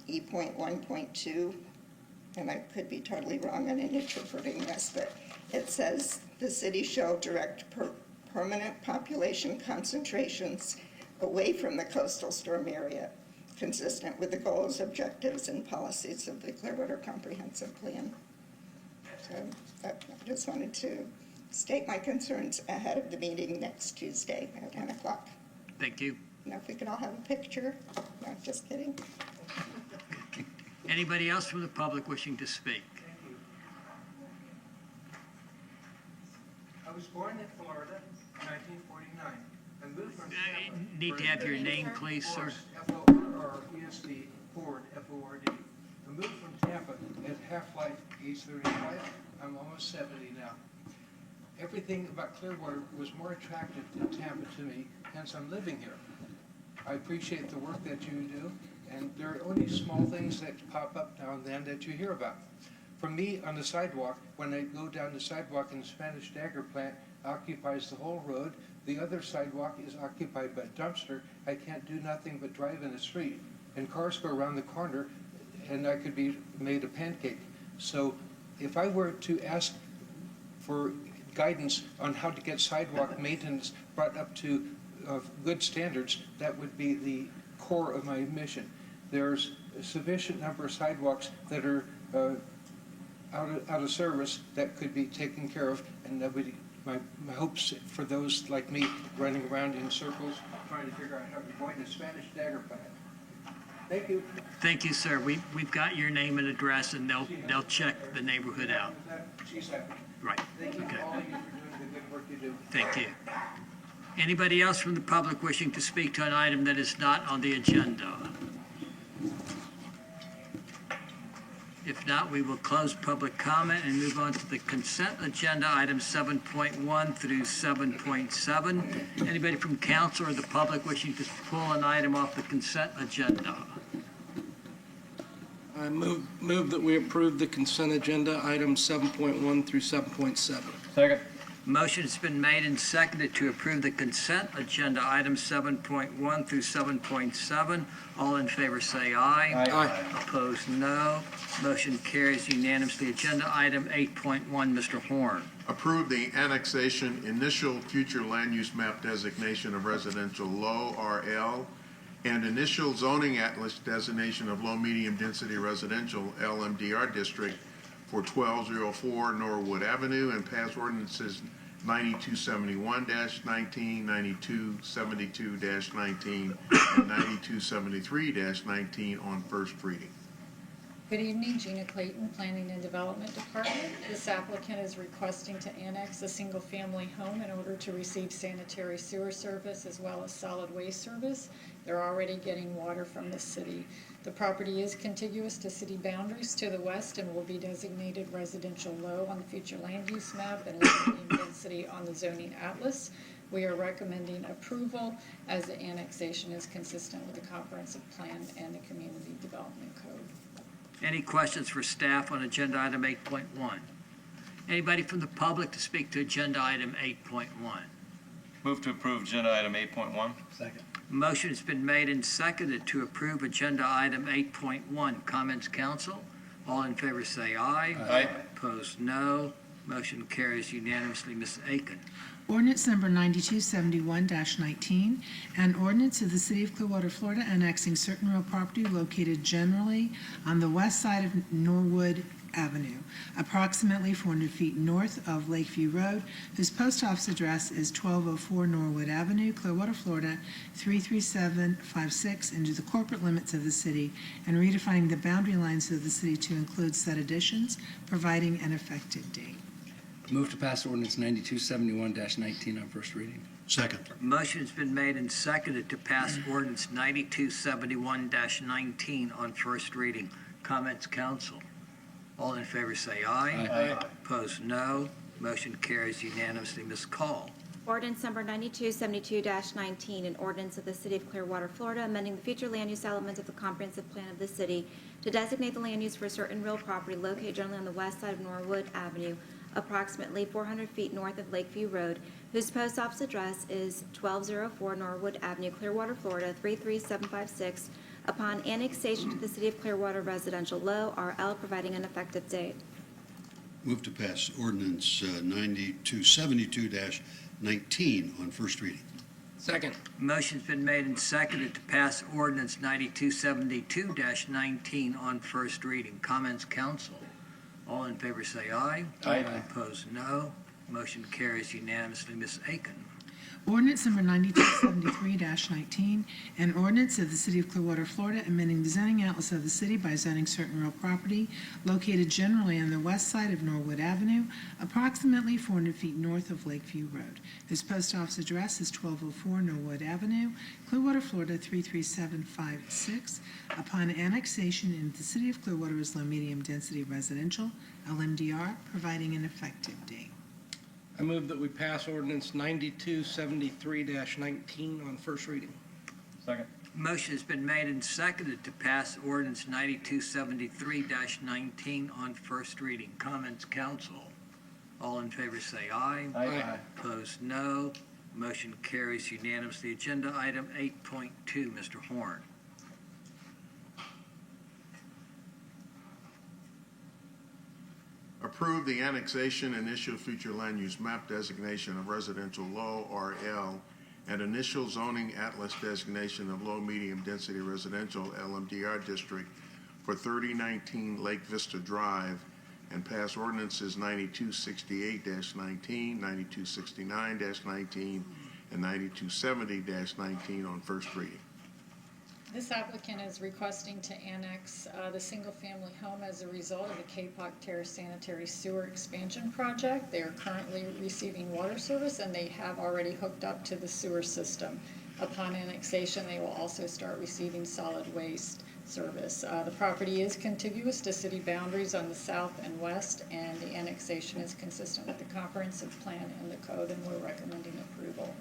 E.1.2, and I could be totally wrong on interpreting this, but it says the city shall direct permanent population concentrations away from the coastal storm area, consistent with the goals, objectives, and policies of the Clearwater Comprehensive Plan. So I just wanted to state my concerns ahead of the meeting next Tuesday at 10 o'clock. Thank you. Now, if we could all have a picture. No, just kidding. Anybody else from the public wishing to speak? I was born in Florida in 1949. I moved from Tampa. Need to have your name, please, sir. F-O-R-E-S-D, Ford, F-O-R-D. I moved from Tampa at half-life, age 35. I'm almost 70 now. Everything about Clearwater was more attractive than Tampa to me, hence I'm living here. I appreciate the work that you do, and there are only small things that pop up now and then that you hear about. For me, on the sidewalk, when I go down the sidewalk in the Spanish Dagger plant, occupies the whole road. The other sidewalk is occupied by a dumpster. I can't do nothing but drive in the street. And cars go around the corner, and I could be made a pancake. So if I were to ask for guidance on how to get sidewalk maintenance brought up to good standards, that would be the core of my mission. There's a sufficient number of sidewalks that are out of service that could be taken care of, and that would, my hopes for those like me running around in circles trying to figure out how to avoid the Spanish Dagger plant. Thank you. Thank you, sir. We've got your name and address, and they'll check the neighborhood out. She's happy. Right. Thank you Okay. all of you for doing the good work you do. Thank you. Anybody else from the public wishing to speak to an item that is not on the agenda? If not, we will close public comment and move on to the consent agenda, items 7.1 through 7.7. Anybody from council or the public wishing to pull an item off the consent agenda? I move that we approve the consent agenda, items 7.1 through 7.7. Second. Motion has been made and seconded to approve the consent agenda, items 7.1 through 7.7. All in favor say aye. Aye. Opposed, no. Motion carries unanimously. Agenda item 8.1, Mr. Horn. Approve the annexation initial future land use map designation of residential low RL and initial zoning atlas designation of low medium density residential LMDR district for 1204 Norwood Avenue and pass ordinances 9271-19, 9272-19, and 9273-19 on first reading. Good evening, Gina Clayton, Planning and Development Department. This applicant is requesting to annex a single-family home in order to receive sanitary sewer service as well as solid waste service. They're already getting water from the city. The property is contiguous to city boundaries to the west and will be designated residential low on the future land use map and low medium density on the zoning atlas. We are recommending approval as the annexation is consistent with the comprehensive plan and the community development code. Any questions for staff on agenda item 8.1? Anybody from the public to speak to agenda item 8.1? Move to approve agenda item 8.1. Second. Motion has been made and seconded to approve agenda item 8.1. Comments, council? All in favor say aye. Aye. Opposed, no. Motion carries unanimously. Ms. Aiken. Ordinance number 9271-19, an ordinance of the City of Clearwater, Florida, annexing certain real property located generally on the west side of Norwood Avenue, approximately 400 feet north of Lakeview Road, whose post office address is 1204 Norwood Avenue, Clearwater, Florida, 33756, into the corporate limits of the city, and redefining the boundary lines of the city to include said additions, providing an effective date. Move to pass ordinance 9271-19 on first reading. Second. Motion has been made and seconded to pass ordinance 9271-19 on first reading. Comments, council? All in favor say aye. Aye. Opposed, no. Motion carries unanimously. Ms. Call. Ordinance number 9272-19, an ordinance of the City of Clearwater, Florida, amending the future land use elements of the comprehensive plan of the city to designate the land use for certain real property located generally on the west side of Norwood Avenue, approximately 400 feet north of Lakeview Road, whose post office address is 1204 Norwood Avenue, Clearwater, Florida, 33756, upon annexation to the City of Clearwater Residential Low, RL, providing an effective date. Move to pass ordinance 9272-19 on first reading. Second. Motion's been made and seconded to pass ordinance 9272-19 on first reading. Comments, council? All in favor say aye. Aye. Opposed, no. Motion carries unanimously. Ms. Aiken. Ordinance number 9273-19, an ordinance of the City of Clearwater, Florida, amending the zoning atlas of the city by zoning certain real property located generally on the west side of Norwood Avenue, approximately 400 feet north of Lakeview Road, whose post office address is 1204 Norwood Avenue, Clearwater, Florida, 33756, upon annexation into the City of Clearwater as low medium density residential, LMDR, providing an effective date. I move that we pass ordinance 9273-19 on first reading. Second. Motion has been made and seconded to pass ordinance 9273-19 on first reading. Comments, council? All in favor say aye. Aye. Opposed, no. Motion carries unanimously. Agenda item 8.2, Mr. Horn. Approve the annexation initial future land use map designation of residential low RL and initial zoning atlas designation of low medium density residential LMDR district for 3019 Lake Vista Drive and pass ordinances 9268-19, 9269-19, and 9270-19 on first reading. This applicant is requesting to annex the single-family home as a result of the Kapok Terrace Sanitary Sewer Expansion Project. They are currently receiving water service, and they have already hooked up to the sewer system. Upon annexation, they will also start receiving solid waste. service. The property is contiguous to city boundaries on the south and west, and the annexation is consistent with the comprehensive plan and the code, and we're recommending approval.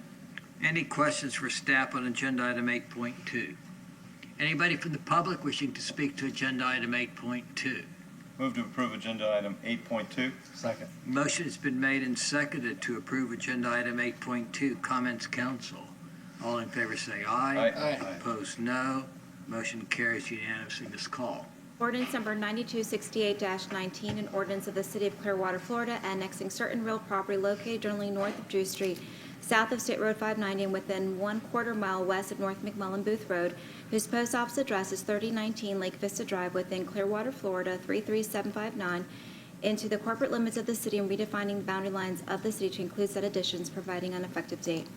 Any questions for staff on agenda item 8.2? Anybody from the public wishing to speak to agenda item 8.2? Move to approve agenda item 8.2. Second. Motion has been made and seconded to approve agenda item 8.2. Comments, council? All in favor say aye. Aye. Opposed, no. Motion carries unanimously. Ms. Call. Ordinance number 9268-19, an ordinance of the City of Clearwater, Florida, annexing certain real property located generally north of Drew Street, south of State Road 590, and within 1/4 mile west of North McMullen Booth Road, whose post office address is 3019 Lake Vista Drive within Clearwater, Florida 33759, into the corporate limits of the city and redefining the boundary lines of the city to include said additions, providing an effective date.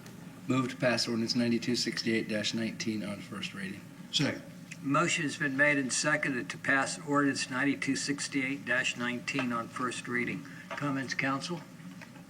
Move to pass ordinance 9268-19 on first reading. Second. Motion has been made and seconded to pass ordinance 9268-19 on first reading. Comments, council?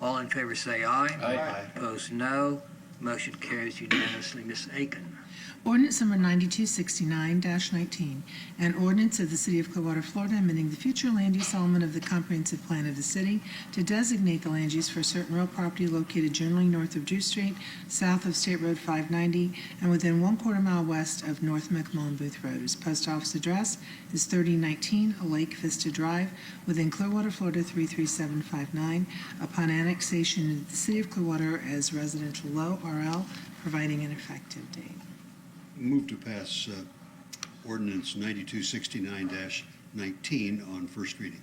All in favor say aye. Aye. Opposed, no. Motion carries unanimously. Ms. Aiken. Ordinance number 9269-19, an ordinance of the City of Clearwater, Florida, amending the future land use element of the comprehensive plan of the city to designate the land use for certain real property located generally north of Drew Street, south of State Road 590, and within 1/4 mile west of North McMullen Booth Road. His post office address is 3019 Lake Vista Drive within Clearwater, Florida 33759, upon annexation into the City of Clearwater as residential low RL, providing an effective date. Move to pass ordinance 9269-19 on first reading.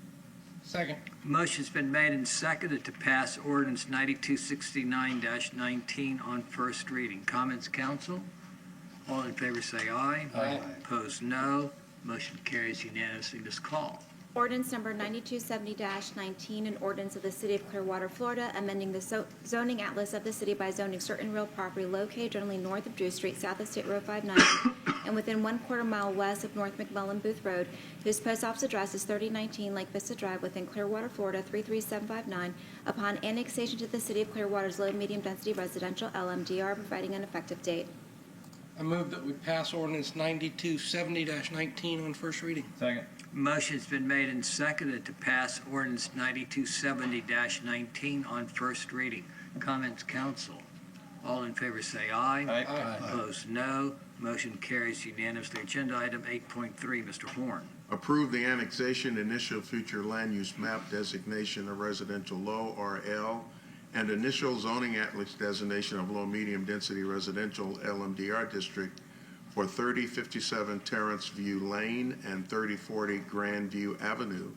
Second. Motion's been made and seconded to pass ordinance 9269-19 on first reading. Comments, council? All in favor say aye. Aye. Opposed, no. Motion carries unanimously. Ms. Call. Ordinance number 9270-19, an ordinance of the City of Clearwater, Florida, amending the zoning atlas of the city by zoning certain real property located generally north of Drew Street, south of State Road 590, and within 1/4 mile west of North McMullen Booth Road, whose post office address is 3019 Lake Vista Drive within Clearwater, Florida 33759, upon annexation to the City of Clearwater's low-medium density residential LMDR, providing an effective date. I move that we pass ordinance 9270-19 on first reading. Second. Motion's been made and seconded to pass ordinance 9270-19 on first reading. Comments, council? All in favor say aye. Aye. Opposed, no. Motion carries unanimously. Agenda item 8.3, Mr. Horn. Approve the annexation, initial future land use map designation of residential low RL and initial zoning atlas designation of low medium density residential LMDR district for 3057 Terrence View Lane and 3040 Grandview Avenue,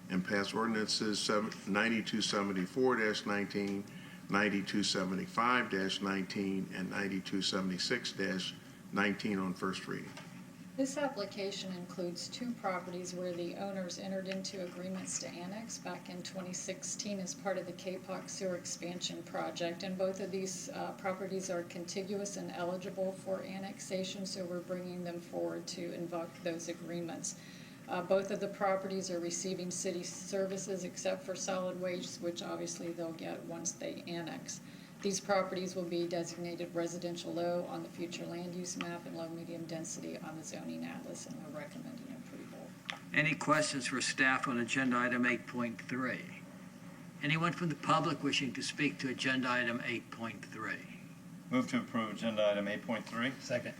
and pass ordinances 9274-19, 9275-19, and 9276-19 on first reading. This application includes two properties where the owners entered into agreements to annex back in 2016 as part of the K-Poc sewer expansion project. And both of these properties are contiguous and eligible for annexation, so we're bringing them forward to invoke those agreements. Both of the properties are receiving city services except for solid waste, which obviously they'll get once they annex. These properties will be designated residential low on the future land use map and low medium density on the zoning atlas, and we're recommending approval. Any questions for staff on agenda item 8.3? Anyone from the public wishing to speak to agenda item 8.3? Move to approve agenda item 8.3. Second.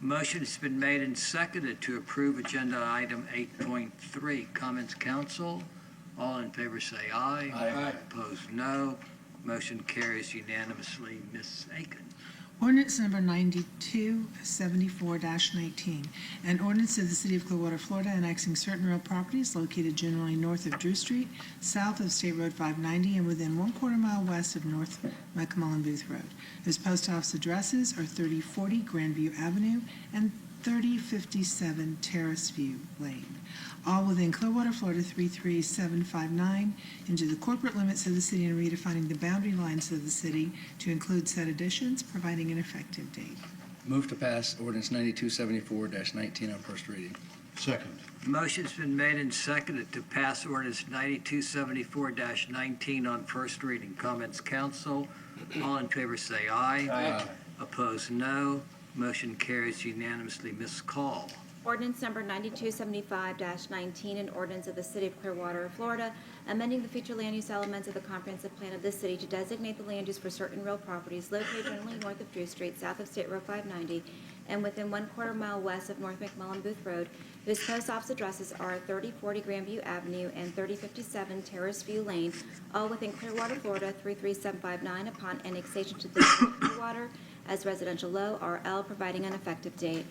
Motion has been made and seconded to approve agenda item 8.3. Comments, council? All in favor say aye. Aye. Opposed, no. Motion carries unanimously. Ms. Aiken. Ordinance number 9274-19, an ordinance of the City of Clearwater, Florida, annexing certain real properties located generally north of Drew Street, south of State Road 590, and within 1/4 mile west of North McMullen Booth Road, whose post office addresses are 3040 Grandview Avenue and 3057 Terrace View Lane, all within Clearwater, Florida 33759, into the corporate limits of the city and redefining the boundary lines of the city to include said additions, providing an effective date. Move to pass ordinance 9274-19 on first reading. Second. Motion's been made and seconded to pass ordinance 9274-19 on first reading. Comments, council? All in favor say aye. Aye. Opposed, no. Motion carries unanimously. Ms. Call. Ordinance number 9275-19, an ordinance of the City of Clearwater, Florida, amending the future land use elements of the comprehensive plan of this city to designate the land use for certain real properties located generally north of Drew Street, south of State Road 590, and within 1/4 mile west of North McMullen Booth Road, whose post office addresses are 3040 Grandview Avenue and 3057 Terrace View Lane, all within Clearwater, Florida 33759, upon annexation to the City of Clearwater as residential low RL, providing an effective date.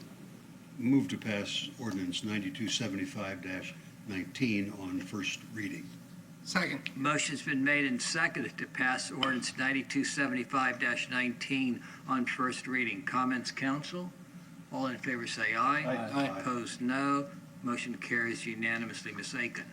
Move to pass ordinance 9275-19 on first reading. Second. Motion's been made and seconded to pass ordinance 9275-19 on first reading. Comments, council? All in favor say aye. Aye. Opposed, no. Motion carries unanimously. Ms. Aiken.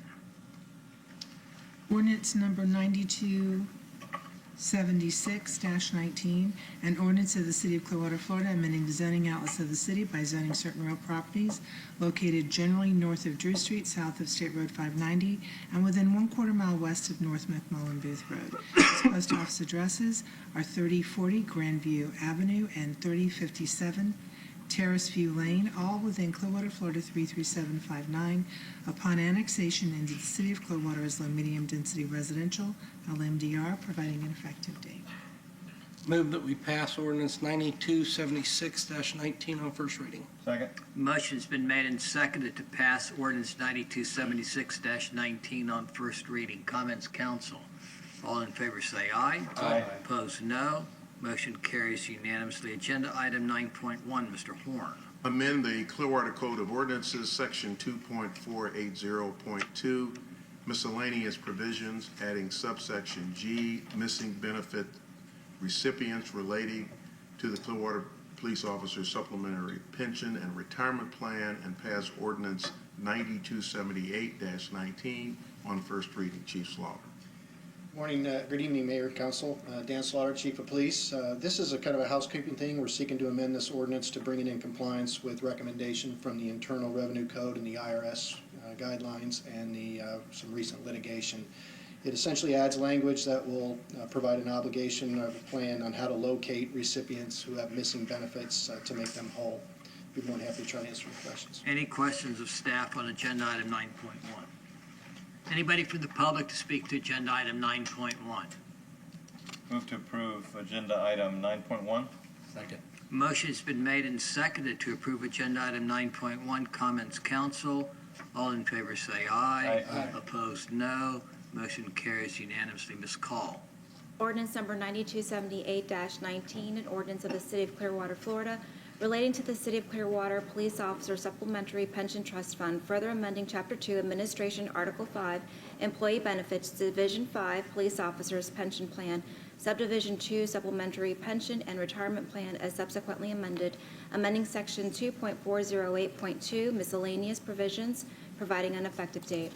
Ordinance number 9276-19, an ordinance of the City of Clearwater, Florida, amending the zoning outlets of the city by zoning certain real properties located generally north of Drew Street, south of State Road 590, and within 1/4 mile west of North McMullen Booth Road. Its post office addresses are 3040 Grandview Avenue and 3057 Terrace View Lane, all within Clearwater, Florida 33759, upon annexation into the City of Clearwater as low-medium density residential, LMDR, providing an effective date. Move that we pass ordinance 9276-19 on first reading. Second. Motion's been made and seconded to pass ordinance 9276-19 on first reading. Comments, council? All in favor say aye. Aye. Opposed, no. Motion carries unanimously. Agenda item 9.1, Mr. Horn. Amend the Clearwater Code of Ordinances, Section 2.480.2, miscellaneous provisions, adding subsection G, missing benefit recipients relating to the Clearwater Police Officer Supplementary Pension and Retirement Plan, and pass ordinance 9278-19 on first reading. Chief Slaughter. Morning, good evening, Mayor, Council. Dan Slaughter, Chief of Police. This is a kind of a housekeeping thing. We're seeking to amend this ordinance to bring it in compliance with recommendation from the Internal Revenue Code and the IRS guidelines and some recent litigation. It essentially adds language that will provide an obligation of a plan on how to locate recipients who have missing benefits to make them whole. Be more than happy to try to answer your questions. Any questions of staff on agenda item 9.1? Anybody from the public to speak to agenda item 9.1? Move to approve agenda item 9.1. Second. Motion's been made and seconded to approve agenda item 9.1. Comments, council? All in favor say aye. Aye. Opposed, no. Motion carries unanimously. Ms. Call. Ordinance number 9278-19, an ordinance of the City of Clearwater, Florida, relating to the City of Clearwater Police Officer Supplementary Pension Trust Fund, further amending Chapter 2, Administration, Article 5, Employee Benefits, Division 5, Police Officers Pension Plan, Subdivision 2, Supplementary Pension and Retirement Plan as subsequently amended, amending Section 2.408.2, Miscellaneous Provisions, providing an effective date.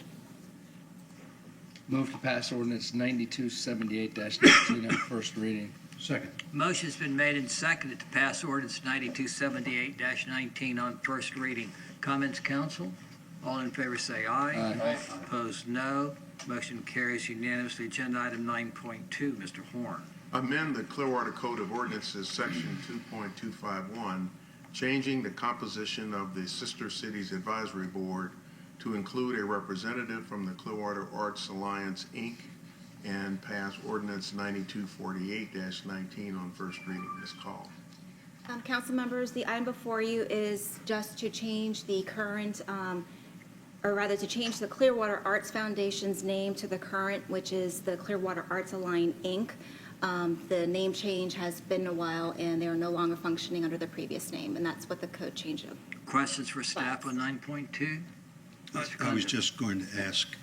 Move to pass ordinance 9278-19 on first reading. Second. Motion's been made and seconded to pass ordinance 9278-19 on first reading. Comments, council? All in favor say aye. Aye. Opposed, no. Motion carries unanimously. Agenda item 9.2, Mr. Horn. Amend the Clearwater Code of Ordinances, Section 2.251, changing the composition of the Sister Cities Advisory Board to include a representative from the Clearwater Arts Alliance, Inc., and pass ordinance 9248-19 on first reading. Ms. Call. Council members, the item before you is just to change the current, or rather to change the Clearwater Arts Foundation's name to the current, which is the Clearwater Arts Alliance, Inc. The name change has been a while, and they are no longer functioning under the previous name, and that's what the code change of. Questions for staff on 9.2? I was just going to ask,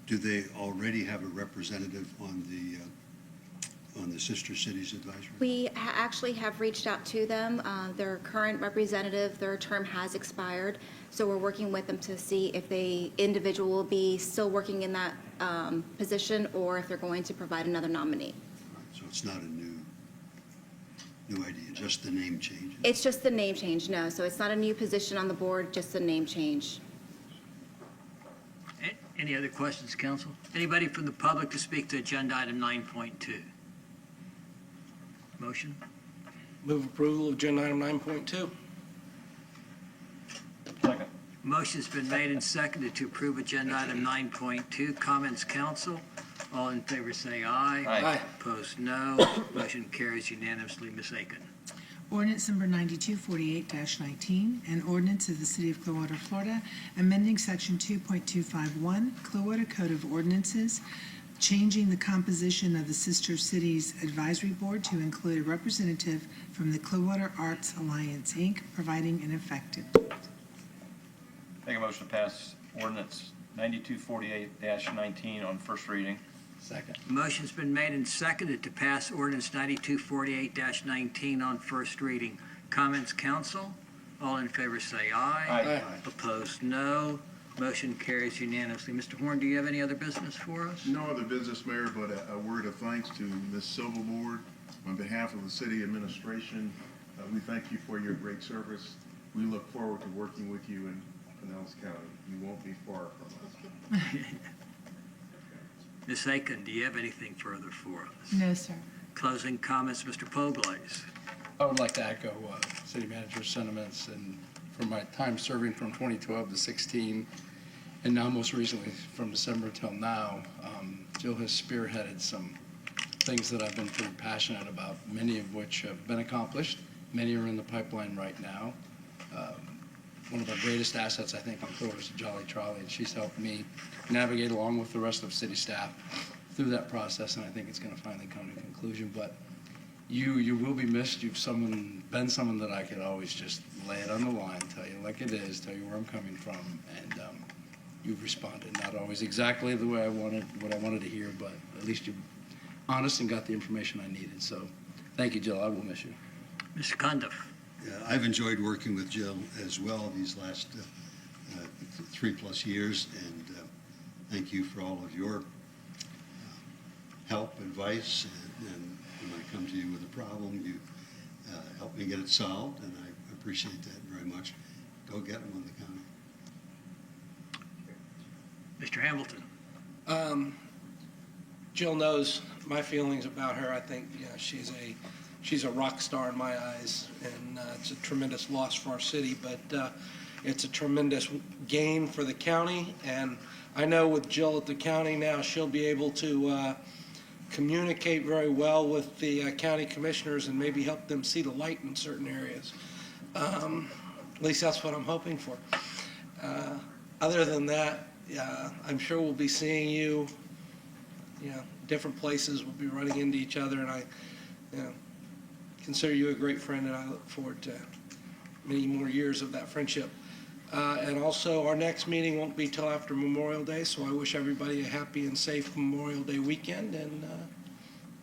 do they already have a representative on the Sister Cities Advisory? We actually have reached out to them. Their current representative, their term has expired, so we're working with them to see if the individual will be still working in that position or if they're going to provide another nominee. So it's not a new idea, just the name change? It's just the name change, no. So it's not a new position on the board, just the name change. Any other questions, council? Anybody from the public to speak to agenda item 9.2? Motion? Move approval of agenda item 9.2. Second. Motion's been made and seconded to approve agenda item 9.2. Comments, council? All in favor say aye. Aye. Opposed, no. Motion carries unanimously. Ms. Aiken. Ordinance number 9248-19, an ordinance of the City of Clearwater, Florida, amending Section 2.251, Clearwater Code of Ordinances, changing the composition of the Sister Cities Advisory Board to include a representative from the Clearwater Arts Alliance, Inc., providing an effective date. Make a motion to pass ordinance 9248-19 on first reading. Second. Motion's been made and seconded to pass ordinance 9248-19 on first reading. Comments, council? All in favor say aye. Aye. Opposed, no. Motion carries unanimously. Mr. Horn, do you have any other business for us? No other business, Mayor, but a word of thanks to Ms. Silverboard. On behalf of the city administration, we thank you for your great service. We look forward to working with you in Pinellas County. You won't be far from us. Ms. Aiken, do you have anything further for us? No, sir. Closing comments, Mr. Poglaze. I would like to echo City Manager's sentiments, and from my time serving from 2012 to 16, and now most recently from December till now, Jill has spearheaded some things that I've been pretty passionate about, many of which have been accomplished. Many are in the pipeline right now. One of our greatest assets, I think, on Clearwater is Jolly Trolley, and she's helped me navigate along with the rest of city staff through that process, and I think it's going to finally come to a conclusion. But you will be missed. You've been someone that I could always just lay it on the line, tell you like it is, tell you where I'm coming from, and you've responded. Not always exactly the way I wanted, what I wanted to hear, but at least you're honest and got the information I needed. So thank you, Jill. I will miss you. Mr. Cundiff. Yeah, I've enjoyed working with Jill as well these last 3+ years, and thank you for all of your help, advice, and when I come to you with a problem, you help me get it solved, and I appreciate that very much. Go get them on the county. Mr. Hamilton. Jill knows my feelings about her. I think she's a rock star in my eyes, and it's a tremendous loss for our city, but it's a tremendous gain for the county. And I know with Jill at the county now, she'll be able to communicate very well with the county commissioners and maybe help them see the light in certain areas. At least that's what I'm hoping for. Other than that, I'm sure we'll be seeing you, different places. We'll be running into each other, and I consider you a great friend, and I look forward to many more years of that friendship. And also, our next meeting won't be till after Memorial Day, so I wish everybody a happy and safe Memorial Day weekend, and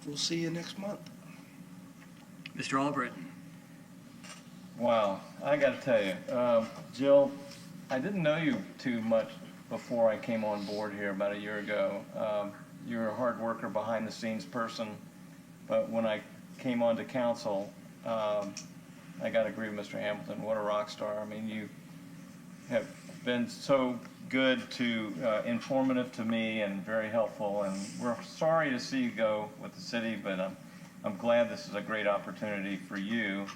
we'll see you next month. Mr. Albritton. Wow, I got to tell you, Jill, I didn't know you too much before I came on board here about a year ago. You're a hard worker, behind the scenes person, but when I came onto council, I got to agree with Mr. Hamilton. What a rock star. I mean, you have been so good to, informative to me and very helpful, and we're sorry to see you go with the city, but I'm glad this is a great opportunity for you.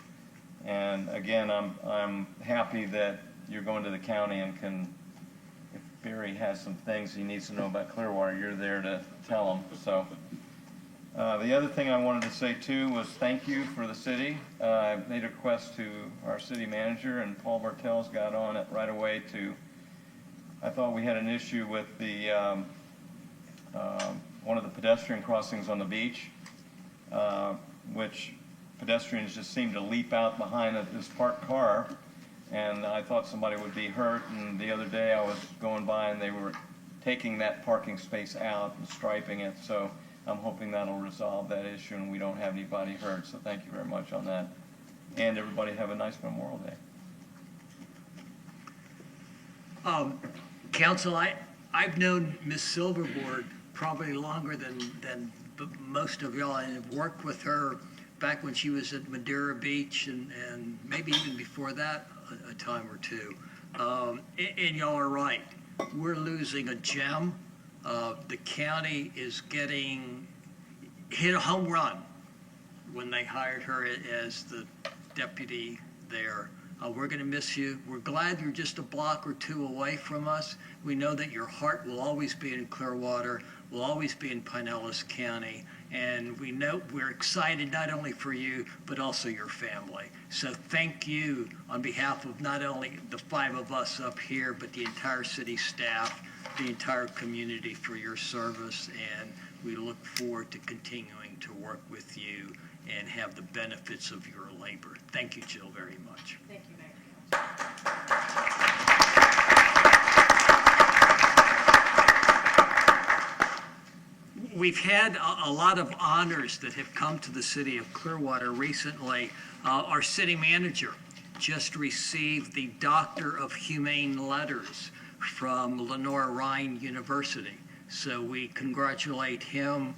And again, I'm happy that you're going to the county and can, if Barry has some things he needs to know about Clearwater, you're there to tell him. So the other thing I wanted to say too was thank you for the city. I made a request to our city manager, and Paul Bartels got on it right away I thought we had an issue with the one of the pedestrian crossings on the beach, which pedestrians just seemed to leap out behind this parked car, and I thought somebody would be hurt. And the other day I was going by and they were taking that parking space out and striping it, so I'm hoping that'll resolve that issue and we don't have anybody hurt. So thank you very much on that, and everybody have a nice Memorial Day. Council, I've known Ms. Silverboard probably longer than most of y'all, and have worked with her back when she was at Madeira Beach, and maybe even before that a time or two. And y'all are right. We're losing a gem. The county is hit a home run when they hired her as the deputy there. We're going to miss you. We're glad you're just a block or two away from us. We know that your heart will always be in Clearwater, will always be in Pinellas County, and we know we're excited not only for you, but also your family. So thank you on behalf of not only the 5 of us up here, but the entire city staff, the entire community for your service, and we look forward to continuing to work with you and have the benefits of your labor. Thank you, Jill, very much. Thank you, Mayor. We've had a lot of honors that have come to the city of Clearwater recently. Our city manager just received the Doctor of Humane Letters from Lenore Ryan University. So we congratulate him.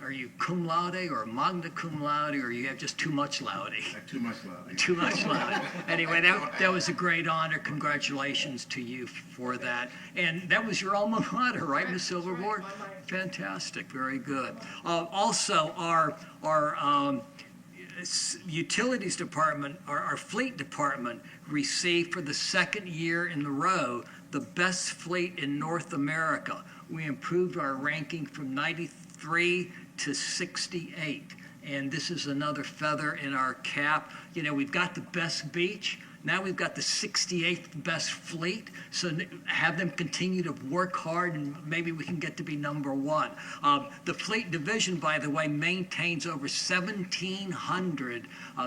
Are you cum laude or magna cum laude, or you have just too much laude? Too much laude. Too much laude. Anyway, that was a great honor. Congratulations to you for that. And that was your alma mater, right, Ms. Silverboard? Fantastic. Very good. Also, our utilities department, our fleet department, received for the 2nd year in a row the best fleet in North America. We improved our ranking from 93 to 68, and this is another feather in our cap. You know, we've got the best beach. Now we've got the 68th best fleet, so have them continue to work hard, and maybe we can get to be number 1. The fleet division, by the way, maintains over 1,700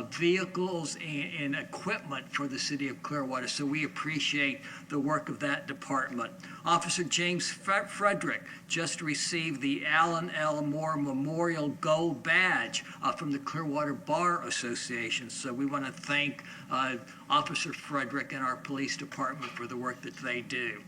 vehicles and equipment for the city of Clearwater, so we appreciate the work of that department. Officer James Frederick just received the Alan L. Moore Memorial Gold Badge from the Clearwater Bar Association, so we want to thank Officer Frederick and our police department for the work that they do.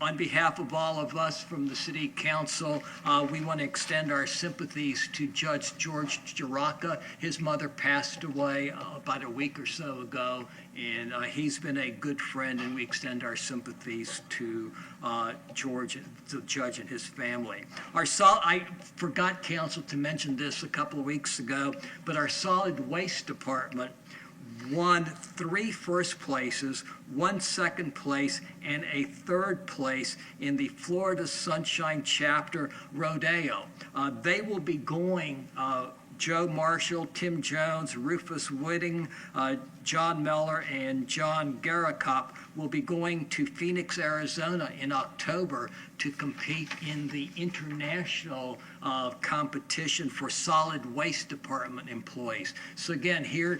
On behalf of all of us from the City Council, we want to extend our sympathies to Judge George Jaraka. His mother passed away about a week or so ago, and he's been a good friend, and we extend our sympathies to George, the judge, and his family. I forgot, Council, to mention this a couple of weeks ago, but our solid waste department won 3 first places, 1 second place, and a 3rd place in the Florida Sunshine Chapter Rodeo. They will be going, Joe Marshall, Tim Jones, Rufus Whitting, John Meller, and John Garakop will be going to Phoenix, Arizona in October to compete in the international competition for solid waste department employees. So again, here,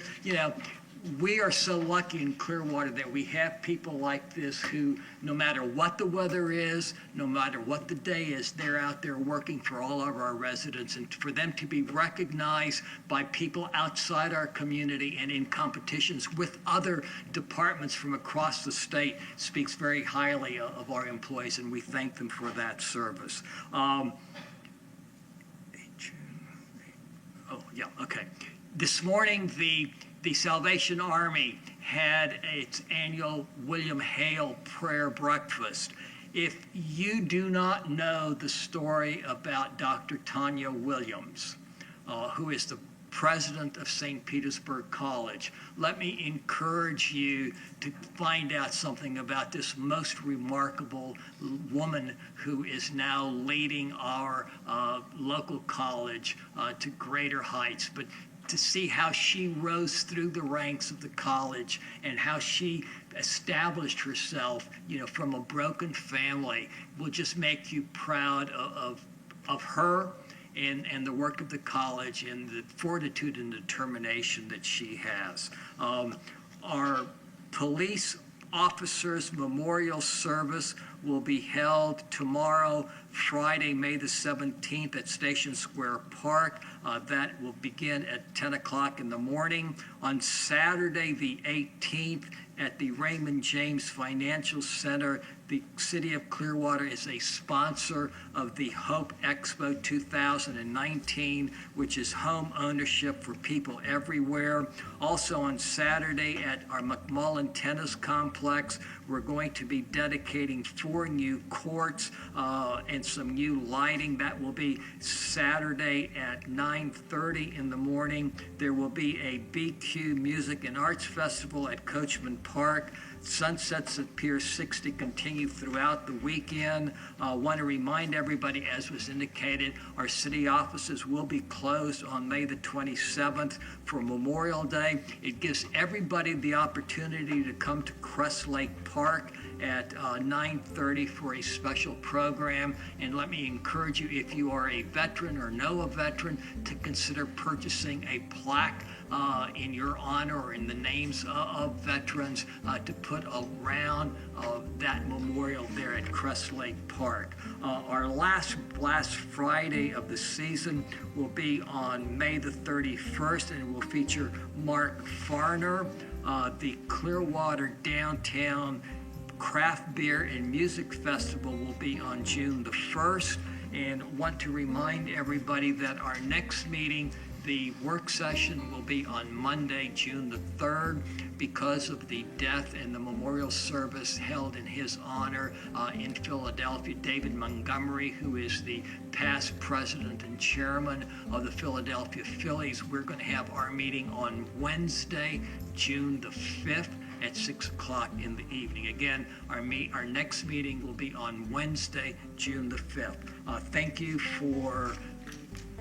we are so lucky in Clearwater that we have people like this who, no matter what the weather is, no matter what the day is, they're out there working for all of our residents. And for them to be recognized by people outside our community and in competitions with other departments from across the state speaks very highly of our employees, and we thank them for that service. This morning, the Salvation Army had its annual William Hale prayer breakfast. If you do not know the story about Dr. Tanya Williams, who is the president of St. Petersburg College, let me encourage you to find out something about this most remarkable woman who is now leading our local college to greater heights. But to see how she rose through the ranks of the college and how she established herself, from a broken family, will just make you proud of her and the work of the college and the fortitude and determination that she has. Our police officers' memorial service will be held tomorrow, Friday, May the 17th at Station Square Park. That will begin at 10 o'clock in the morning. On Saturday, the 18th, at the Raymond James Financial Center, The City of Clearwater is a sponsor of the Hope Expo 2019, which is home ownership for people everywhere. Also on Saturday at our McMullen Tennis Complex, we're going to be dedicating 4 new courts and some new lighting. That will be Saturday at 9:30 in the morning. There will be a BQ Music and Arts Festival at Coachman Park. Sunsets at Pier 60 continue throughout the weekend. I want to remind everybody, as was indicated, our city offices will be closed on May the 27th for Memorial Day. It gives everybody the opportunity to come to Crest Lake Park at 9:30 for a special program. And let me encourage you, if you are a veteran or know a veteran, to consider purchasing a plaque in your honor or in the names of veterans to put around that memorial there at Crest Lake Park. Our last Friday of the season will be on May the 31st, and it will feature Mark Farner. The Clearwater Downtown Craft Beer and Music Festival will be on June the 1st. And want to remind everybody that our next meeting, the work session, will be on Monday, June the 3rd, because of the death and the memorial service held in his honor in Philadelphia. David Montgomery, who is the past president and chairman of the Philadelphia Phillies. We're going to have our meeting on Wednesday, June the 5th at 6 o'clock in the evening. Again, our next meeting will be on Wednesday, June the 5th. Thank you for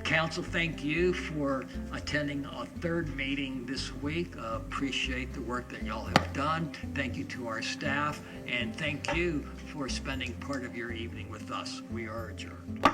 Council, thank you for attending a third meeting this week. Appreciate the work that y'all have done. Thank you to our staff, and thank you for spending part of your evening with us. We are adjourned.